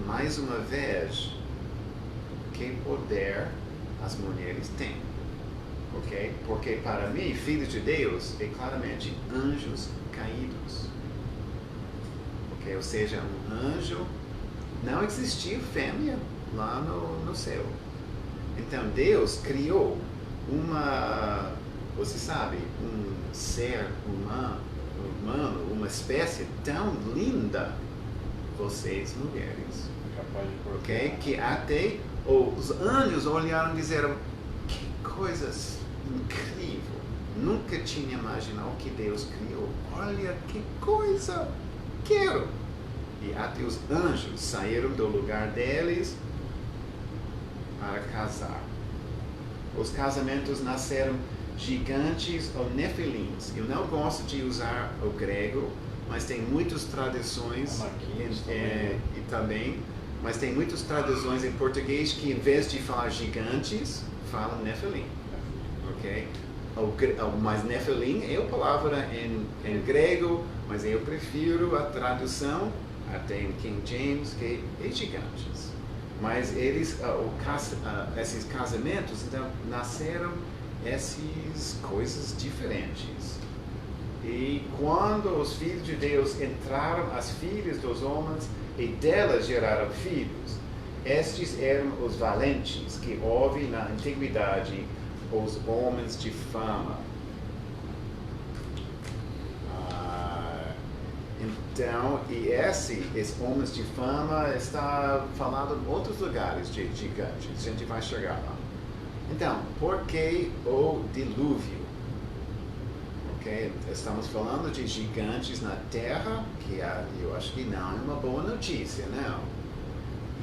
Mais uma vez, que poder as mulheres têm. Ok? Porque para mim, filhos de Deus é claramente anjos caídos. Ou seja, um anjo, não existia fêmea lá no céu. Então Deus criou você sabe, um ser humano, uma espécie tão linda, vocês mulheres. Capaz de Ok? Que até os anjos olharam e disseram, que coisas incríveis. Nunca tinha imaginado que Deus criou. Olha que coisa, quero. E até os anjos saíram do lugar deles para casar. Os casamentos nasceram gigantes ou nefilins. Eu não gosto de usar o grego, mas tem muitas tradições mas tem muitas traduções em português que em vez de falar gigantes, falam nefilim. Ok? Mas nefilim é a palavra em grego, mas eu prefiro a tradução até em King James, que é gigantes. Mas eles, esses casamentos, então, nasceram essas coisas diferentes. E quando os filhos de Deus entraram, as filhas dos homens, e delas geraram filhos, estes eram os valentes, que houve na antiguidade os homens de fama. Então, e esses homens de fama está falado em outros lugares de gigantes. A gente vai chegar lá. Então, por que o dilúvio? Okay? Estamos falando de gigantes na Terra, que eu acho que não é uma boa notícia, não.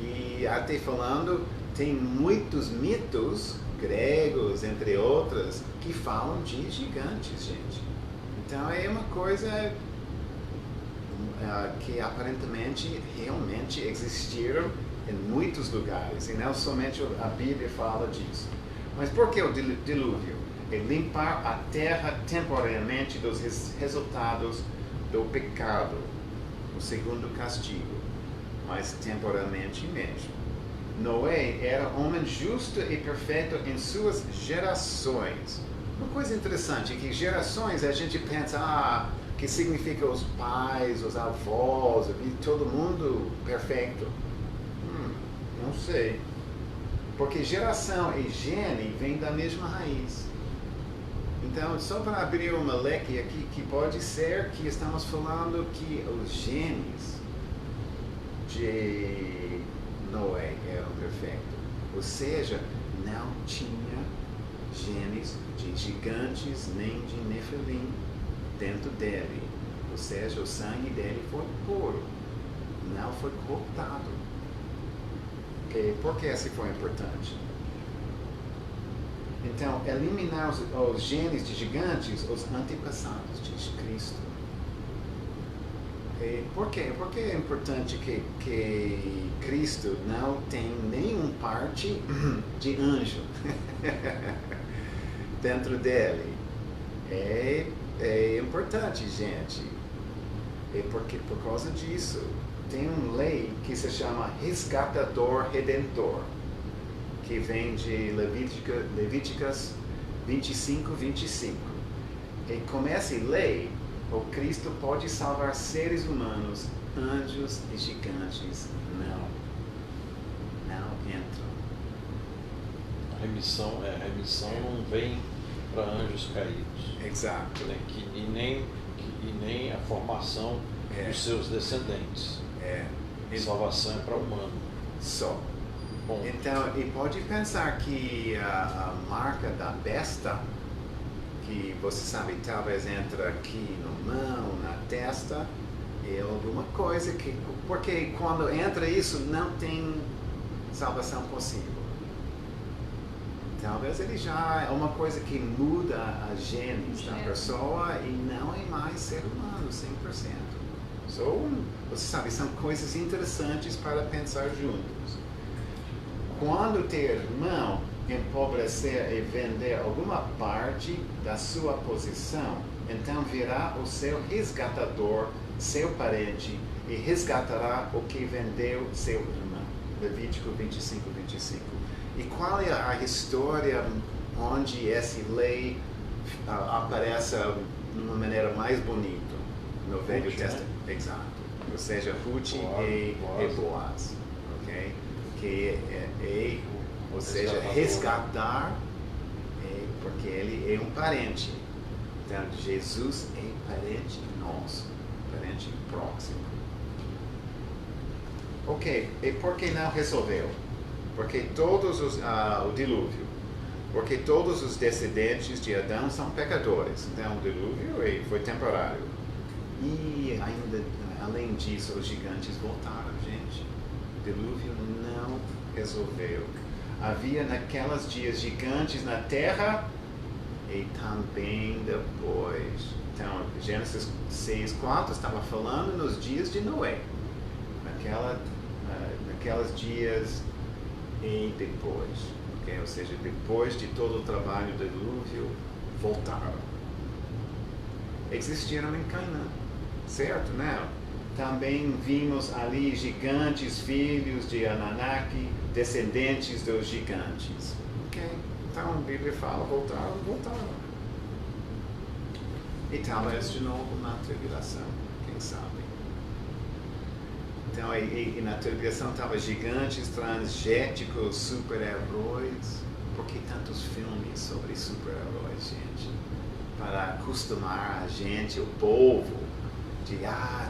E até falando, tem muitos mitos gregos, entre outros, que falam de gigantes, gente. Então, é uma coisa que aparentemente realmente existiram em muitos lugares, e não somente a Bíblia fala disso. Mas por que o dilúvio? É limpar a terra temporariamente dos resultados do pecado, o segundo castigo, mas temporariamente mesmo. Noé era homem justo e perfeito em suas gerações. Uma coisa interessante é que gerações a gente pensa, que significa os pais, os avós, e todo mundo perfeito. Não sei. Porque geração e gene vêm da mesma raiz. Então, só para abrir uma leque aqui, que pode ser que estamos falando que os genes de Noé eram perfeitos. Ou seja, não tinha genes de gigantes nem de nefilim dentro dele. Ou seja, o sangue dele foi puro, não foi cortado. Okay? Por que isso foi importante? Então, eliminar os genes de gigantes, os antepassados de Cristo. Okay? Por quê? Porque é importante que Cristo não tem nenhuma parte de anjo dentro dele. É importante, gente. Porque por causa disso, tem uma lei que se chama resgatador redentor, que vem de Levíticas 25:25. E com essa lei, o Cristo pode salvar seres humanos, anjos e gigantes não entram. A remissão não vem para anjos caídos. Exato. Né? E nem a formação dos seus descendentes. A salvação é para o humano. Só. Bom. Então, e pode pensar que a marca da besta, que você sabe, talvez entra aqui no mão, na testa, é alguma coisa que... Porque quando entra isso, não tem salvação possível. Talvez ele já é uma coisa que muda as genes da pessoa e não é mais ser humano 100%. Você sabe, são coisas interessantes para pensar juntos. Quando teu irmão empobrecer e vender alguma parte da sua posição, então virá o seu resgatador, seu parente, e resgatará o que vendeu seu irmão. Levítico 25:25. E qual é a história onde essa lei aparece de uma maneira mais bonita? No Velho Testamento. Né? Exato. Ou seja, Ruth e Boaz. Ok? Que ou seja, resgatar, porque ele é um parente. Então, Jesus é parente nosso, parente próximo. Ok, e por que não resolveu? Porque o dilúvio. Porque todos os descendentes de Adão são pecadores. Então o dilúvio foi temporário. E ainda, além disso, os gigantes voltaram, gente. O dilúvio não resolveu. Havia naqueles dias gigantes na terra e também depois. Então, Gênesis 6:4 estava falando nos dias de Noé. Naqueles dias e depois. Okay? Ou seja, depois de todo o trabalho do dilúvio, voltaram. Existiram em Canaã. Certo, não? Também vimos ali gigantes, filhos de Anunnaki, descendentes dos gigantes. Ok? Então a Bíblia fala, voltaram. E talvez de novo na tribulação, quem sabe? Então, e na tribulação estavam gigantes, transgéticos, super-heróis. Por que tantos filmes sobre super-heróis, gente? Para acostumar a gente, o povo, de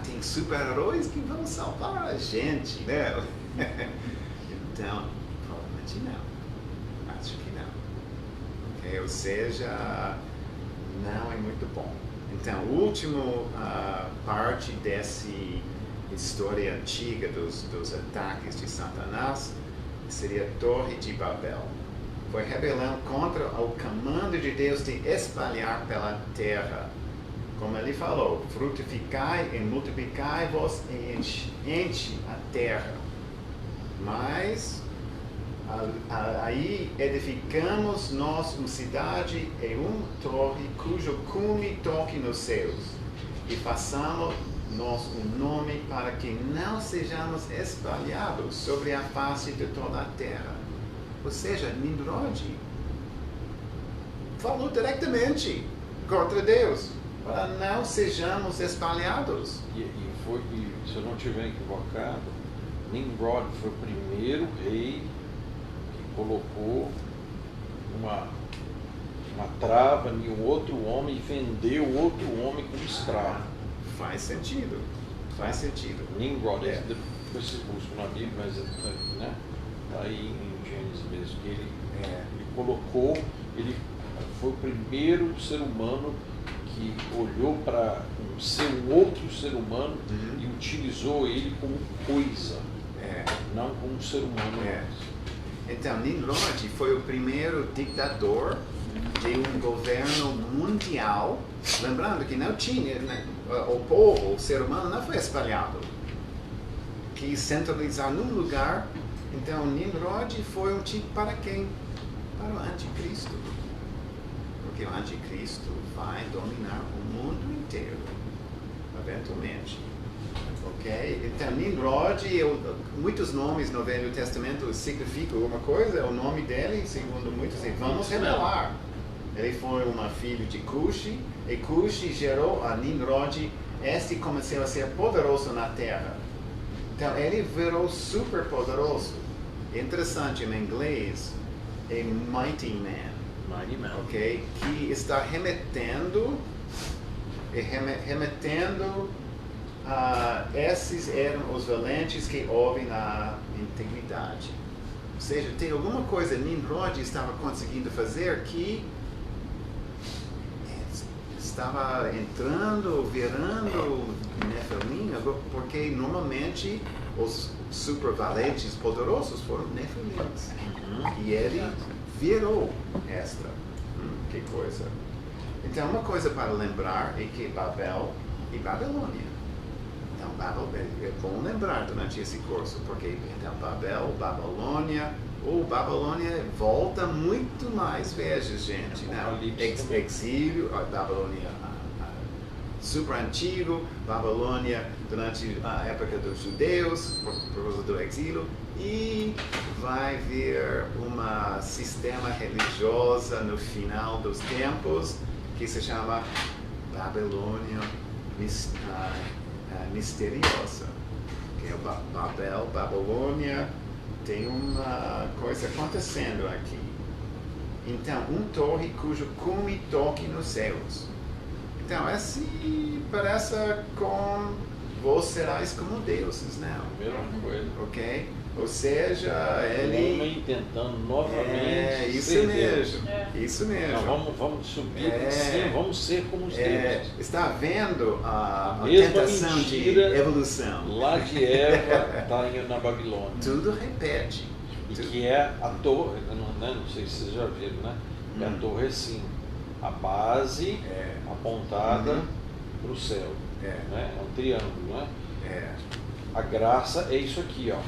tem super-heróis que vão salvar a gente, né? Então, provavelmente não. Acho que não. Okay? Ou seja, não é muito bom. Então, a última parte dessa história antiga dos ataques de Satanás seria a Torre de Babel. Foi rebelião contra o comando de Deus de espalhar pela terra. Como ele falou, frutificai e multiplicai-vos e enche a terra. Mas aí edificamos nós uma cidade e uma torre cujo cume toque nos céus, e façamos nós um nome para que não sejamos espalhados sobre a face de toda a terra. Ou seja, Nimrod falou diretamente contra Deus, para não sejamos espalhados. E se eu não estiver equivocado, Nimrod foi o primeiro rei que colocou uma trava em um outro homem e vendeu outro homem como escravo. Faz sentido. Nimrod, depois se busca na Bíblia, mas né, tá aí em Gênesis mesmo, que ele colocou, ele foi o primeiro ser humano que olhou para um outro ser humano e utilizou ele como coisa, não como um ser humano. Então, Nimrod foi o primeiro ditador de um governo mundial, lembrando que não tinha, né, o povo, o ser humano não foi espalhado, quis centralizar num lugar. Então Nimrod foi um tipo para quem? Para o anticristo, porque o anticristo vai dominar o mundo inteiro, eventualmente. Ok? Então Nimrod, muitos nomes no Velho Testamento significam uma coisa. O nome dele, segundo muitos, vamos revelar. Ele foi uma filha de Cushi, e Cushi gerou a Nimrod. Este começou a ser poderoso na terra. Então ele virou super poderoso. Interessante, em inglês é Mighty Man, ok? Que está remetendo esses eram os valentes que houve na antiguidade. Ou seja, tem alguma coisa Nimrod estava conseguindo fazer que estava entrando, virando Nefilim, porque normalmente os super valentes poderosos foram Nefilins. E ele virou esta. Que coisa. Então, uma coisa para lembrar é que Babel e Babilônia. Então, Babel é bom lembrar durante esse curso, porque então, Babilônia volta muito mais vezes, gente. Não? Exílio, Babilônia super antigo, Babilônia durante a época dos judeus, por causa do exílio, e vai vir um sistema religioso no final dos tempos que se chama Babilônia misteriosa. Que é Babilônia, tem uma coisa acontecendo aqui. Então, torre cujo cume toque nos céus. Então, assim parece com vós serás como deuses, não. Mesma coisa. Ok? Ou seja, O ele... homem tentando novamente isso ser mesmo. Deus. Isso mesmo. Não, vamos subir de cima, vamos ser como os deuses. Está vendo a Mesma tentação mentira de evolução? Lá de Eva está na Babilônia. Tudo repete. E que é a torre, não sei se vocês já viram, né? É a torre assim, a base apontada para o céu. Né? É um triângulo, né? A graça é isso aqui, ó.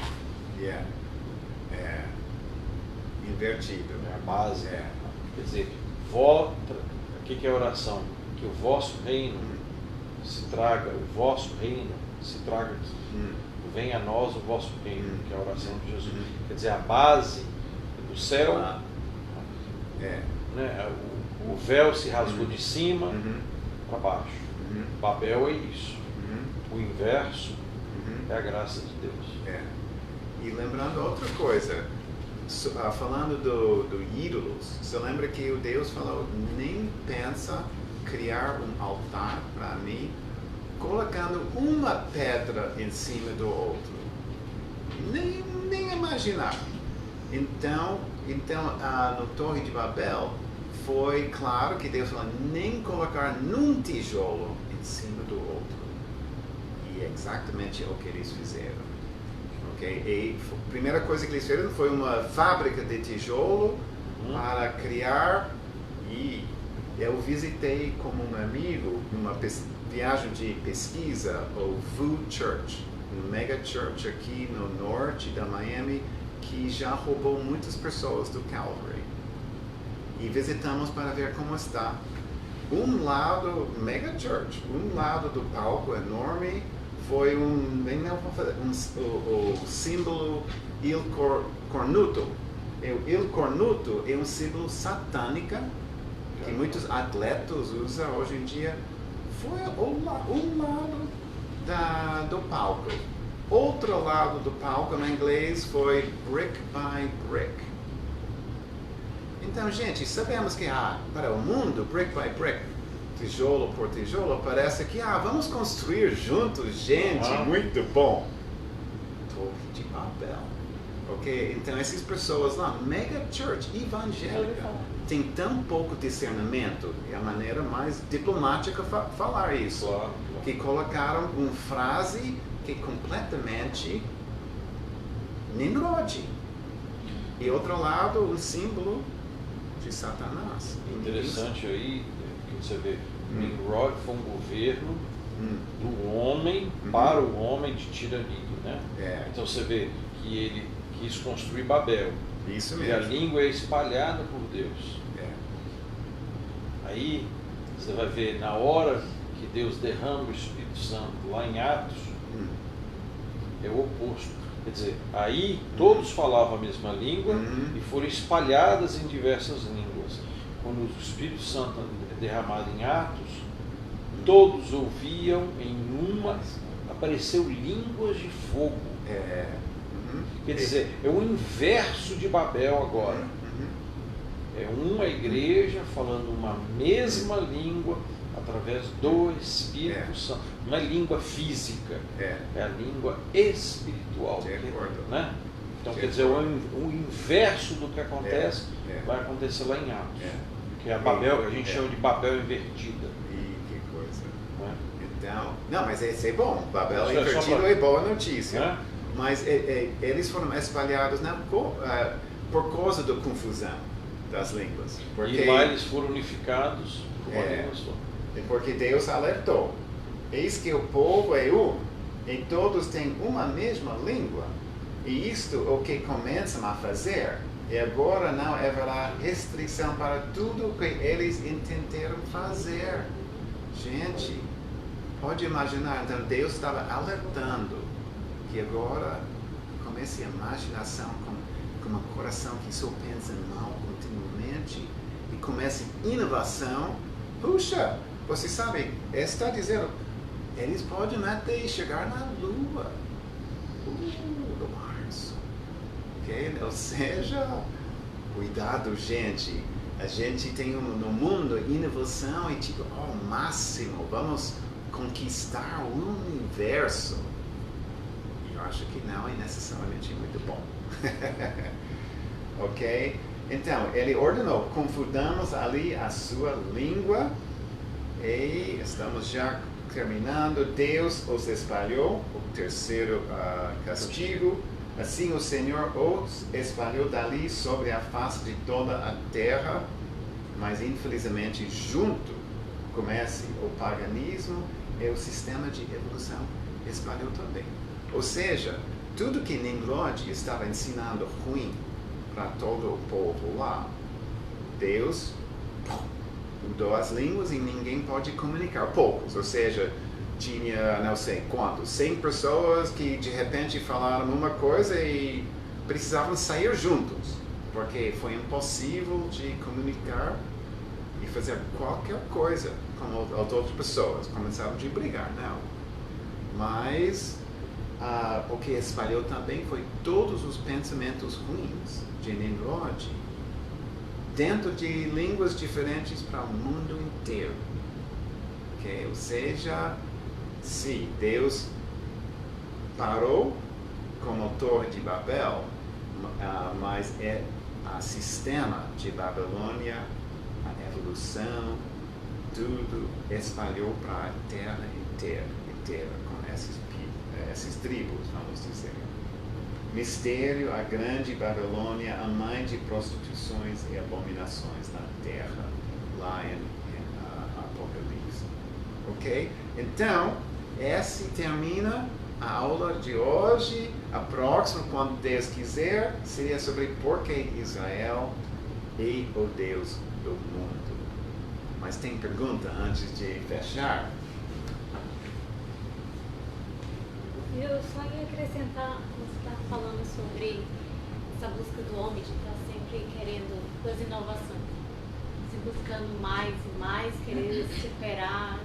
Invertido. É a base. Quer dizer, o que é a oração? Que o vosso reino se traga, o vosso reino se traga aqui. Venha a nós o vosso reino, que é a oração de Jesus. Quer dizer, a base do céu, né? O véu se rasgou de cima para baixo. Babel é isso. O inverso é a graça de Deus. E lembrando outra coisa, falando do ídolos, você lembra que o Deus falou, nem pensa criar um altar para mim, colocando uma pedra em cima do outro. Nem imaginar. Então no Torre de Babel, foi claro que Deus falou, nem colocar num tijolo em cima do outro. E é exatamente o que eles fizeram. Okay? E a primeira coisa que eles fizeram foi uma fábrica de tijolo para criar, e eu visitei como um amigo numa viagem de pesquisa o Food Church, um mega church aqui no norte da Miami, que já roubou muitas pessoas do Calvary. E visitamos para ver como está. Um lado, mega church, um lado do palco enorme foi o símbolo Il Cornuto. O Il Cornuto é um símbolo satânico que muitos atletas usam hoje em dia. Foi um lado do palco. Outro lado do palco, em inglês, foi brick by brick. Então, gente, sabemos que para o mundo, brick by brick, tijolo por tijolo, parece que vamos construir juntos, gente, muito bom. Torre de Babel. Ok? Então, essas pessoas lá, mega church evangélica, tem tão pouco discernimento, é a maneira mais diplomática falar isso, que colocaram uma frase que é completamente Nimrod. E outro lado, um símbolo de Satanás. Interessante aí, que você vê, Nimrod foi um governo do homem para o homem de tirania, né? Então você vê que ele quis construir Babel. Isso mesmo. E a língua é espalhada por Deus. Aí você vai ver, na hora que Deus derrama o Espírito Santo lá em Atos, é o oposto. Quer dizer, aí todos falavam a mesma língua e foram espalhadas em diversas línguas. Quando o Espírito Santo é derramado em Atos, todos ouviam em uma, apareceu línguas de fogo. Quer dizer, é o inverso de Babel agora. É uma igreja falando uma mesma língua através do Espírito Santo. Não é língua física, é a língua espiritual. Né? Então, quer dizer, o inverso do que acontece vai acontecer lá em Atos. Que é a Babel, a gente chama de Babel invertida. Que coisa. Então, não, mas isso é bom. Babel invertido é boa notícia. Mas eles foram espalhados por causa da confusão das línguas. E lá eles foram unificados por uma língua só. Porque Deus alertou. Eis que o povo é um, e todos têm uma mesma língua. E isto é o que começam a fazer. E agora não haverá restrição para tudo o que eles intentaram fazer. Gente, pode imaginar, então Deus estava alertando que agora comece a imaginação com um coração que só pensa mal continuamente e comece inovação. Puxa, você sabe, está dizendo, eles podem até chegar na Lua. No Mars. Ok? Ou seja, cuidado, gente. A gente tem no mundo inovação e máximo, vamos conquistar o universo. E eu acho que não é necessariamente muito bom. Ok? Então, ele ordenou, confundamos ali a sua língua. E estamos já terminando. Deus os espalhou, o terceiro castigo. Assim o Senhor os espalhou dali sobre a face de toda a terra. Mas infelizmente junto com esse o paganismo e o sistema de evolução espalhou também. Ou seja, tudo que Nimrod estava ensinando ruim para todo o povo lá, Deus mudou as línguas e ninguém pode comunicar. Poucos, ou seja, tinha não sei quantos, 100 pessoas que de repente falaram uma coisa e precisavam sair juntos, porque foi impossível de comunicar e fazer qualquer coisa com as outras pessoas. Começaram a brigar, não. Mas o que espalhou também foi todos os pensamentos ruins de Nimrod, dentro de línguas diferentes para o mundo inteiro. Okay? Ou seja, se Deus parou como a Torre de Babel, mas é o sistema de Babilônia, a evolução, tudo espalhou para a terra inteira com esses tribos, vamos dizer. Mistério, a grande Babilônia, a mãe de prostituições e abominações na terra, lá em Apocalipse. Ok? Então, essa termina a aula de hoje. A próxima, quando Deus quiser, seria sobre por que Israel e o Deus do mundo. Mas tem pergunta antes de fechar? Eu só ia acrescentar, você está falando sobre essa busca do homem de estar sempre querendo coisa inovação, se buscando mais e mais, querendo superar,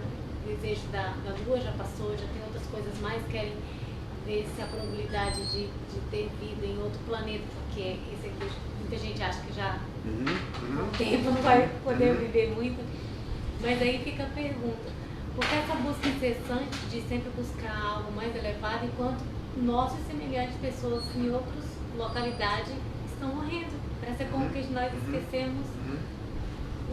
o desejo da lua já passou, já tem outras coisas mais, querem ver se a probabilidade de ter vida em outro planeta, porque esse aqui muita gente acha que já o tempo não vai poder viver muito, mas aí fica a pergunta. Porque essa busca incessante de sempre buscar algo mais elevado, enquanto nossos semelhantes pessoas em outras localidades estão morrendo. Parece como que nós esquecemos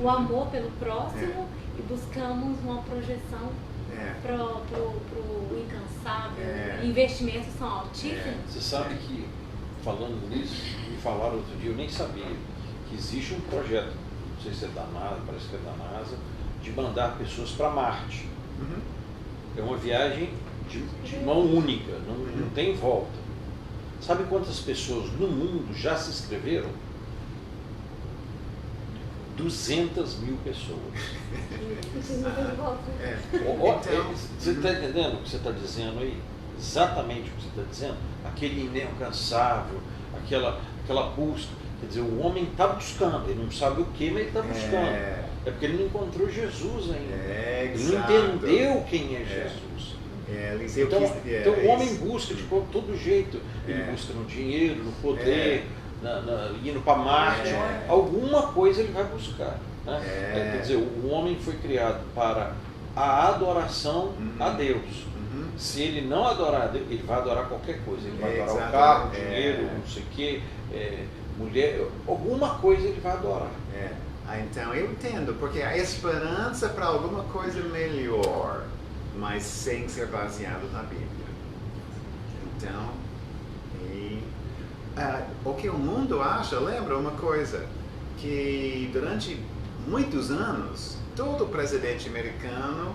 o amor pelo próximo e buscamos uma projeção para o incansável. Investimentos são altíssimos. Você sabe que, falando nisso, me falaram outro dia, eu nem sabia, que existe um projeto, não sei se é da NASA, parece que é da NASA, de mandar pessoas para Marte. É uma viagem de mão única, não tem volta. Sabe quantas pessoas no mundo já se inscreveram? 200.000 pessoas. Você está entendendo o que você está dizendo aí? Exatamente o que você está dizendo? Aquele inalcançável, aquela busca. Quer dizer, o homem está buscando, ele não sabe o que, mas ele está buscando. É porque ele não encontrou Jesus ainda. Ele não entendeu quem é Jesus. Então o homem busca de todo jeito. Ele busca no dinheiro, no poder, indo para Marte. Alguma coisa ele vai buscar. Né? Quer dizer, o homem foi criado para a adoração a Deus. Se ele não adorar a Deus, ele vai adorar qualquer coisa. Ele vai adorar o carro, o dinheiro, não sei o quê, mulher, alguma coisa ele vai adorar. Então eu entendo, porque a esperança para alguma coisa melhor, mas sem ser baseado na Bíblia. Então, o que o mundo acha, lembra uma coisa, que durante muitos anos, todo presidente americano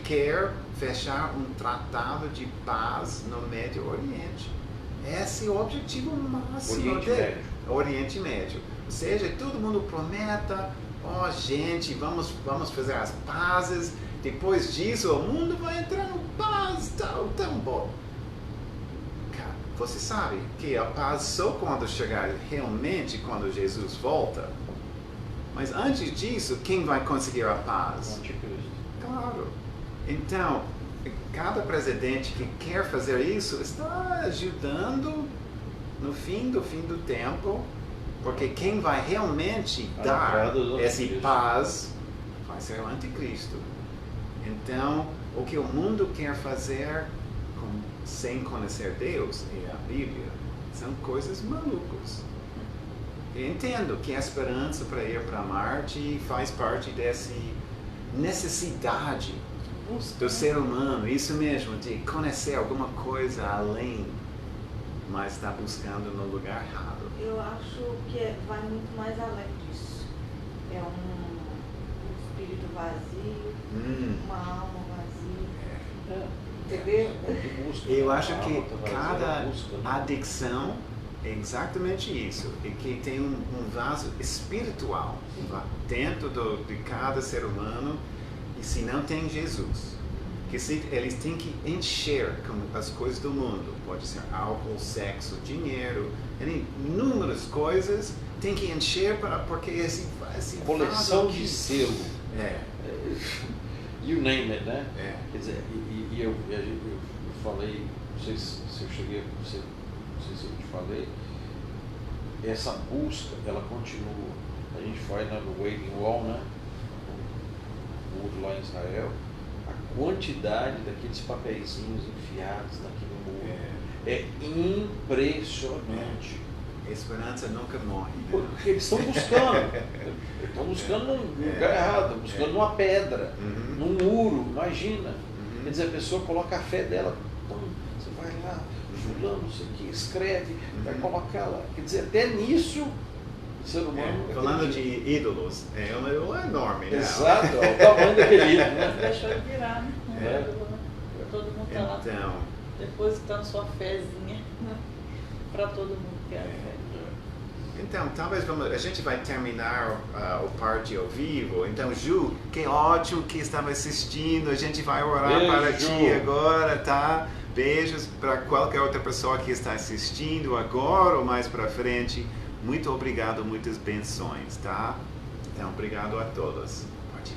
quer fechar um tratado de paz no Médio Oriente. Esse é o objetivo máximo dele. Oriente Médio. Ou seja, todo mundo prometa, gente, vamos fazer as pazes, depois disso o mundo vai entrar no paz, tão bom. Cara, você sabe que a paz só quando chegar realmente quando Jesus volta. Mas antes disso, quem vai conseguir a paz? Claro. Então, cada presidente que quer fazer isso está ajudando no fim do tempo, porque quem vai realmente dar essa paz vai ser o anticristo. Então, O que o mundo quer fazer sem conhecer Deus e a Bíblia são coisas malucas. Eu entendo que a esperança para ir para Marte faz parte dessa necessidade do ser humano, isso mesmo, de conhecer alguma coisa além, mas está buscando no lugar errado. Eu acho que vai muito mais além disso. É um espírito vazio, uma alma vazia. Entendeu? Eu acho que cada adicção é exatamente isso, e que tem um vaso espiritual dentro de cada ser humano, e se não tem Jesus, que se, eles têm que encher com as coisas do mundo, pode ser álcool, sexo, dinheiro, inúmeras coisas, tem que encher porque esse coleção de selo. You name it, né? É. Quer dizer, eu falei, não sei se eu cheguei, não sei se eu te falei, essa busca, ela continua. A gente vai no Wailing Wall, né? No muro lá em Israel, a quantidade daqueles papeizinhos enfiados naquele muro é impressionante. A esperança nunca morre. Né? Porque eles estão buscando. Eles estão buscando num lugar errado, buscando numa pedra, num muro, imagina. Quer dizer, a pessoa coloca a fé dela, então, você vai lá, fulano, não sei o que, escreve, vai colocar lá. Quer dizer, até nisso, o ser humano... falando de ídolos, é um ídolo enorme, né? Exato, é o tamanho daquele ídolo, né? Deixou de virar, né? Todo mundo está lá depositando sua fezinha, né? Para todo mundo que é a fé. Então, talvez a gente vai terminar o parte ao vivo. Então, Ju, que ótimo que estava assistindo. A gente vai orar para ti agora, tá? Beijos para qualquer outra pessoa que está assistindo agora ou mais para frente. Muito obrigado, muitas benções, tá? Então, obrigado a todos. Parte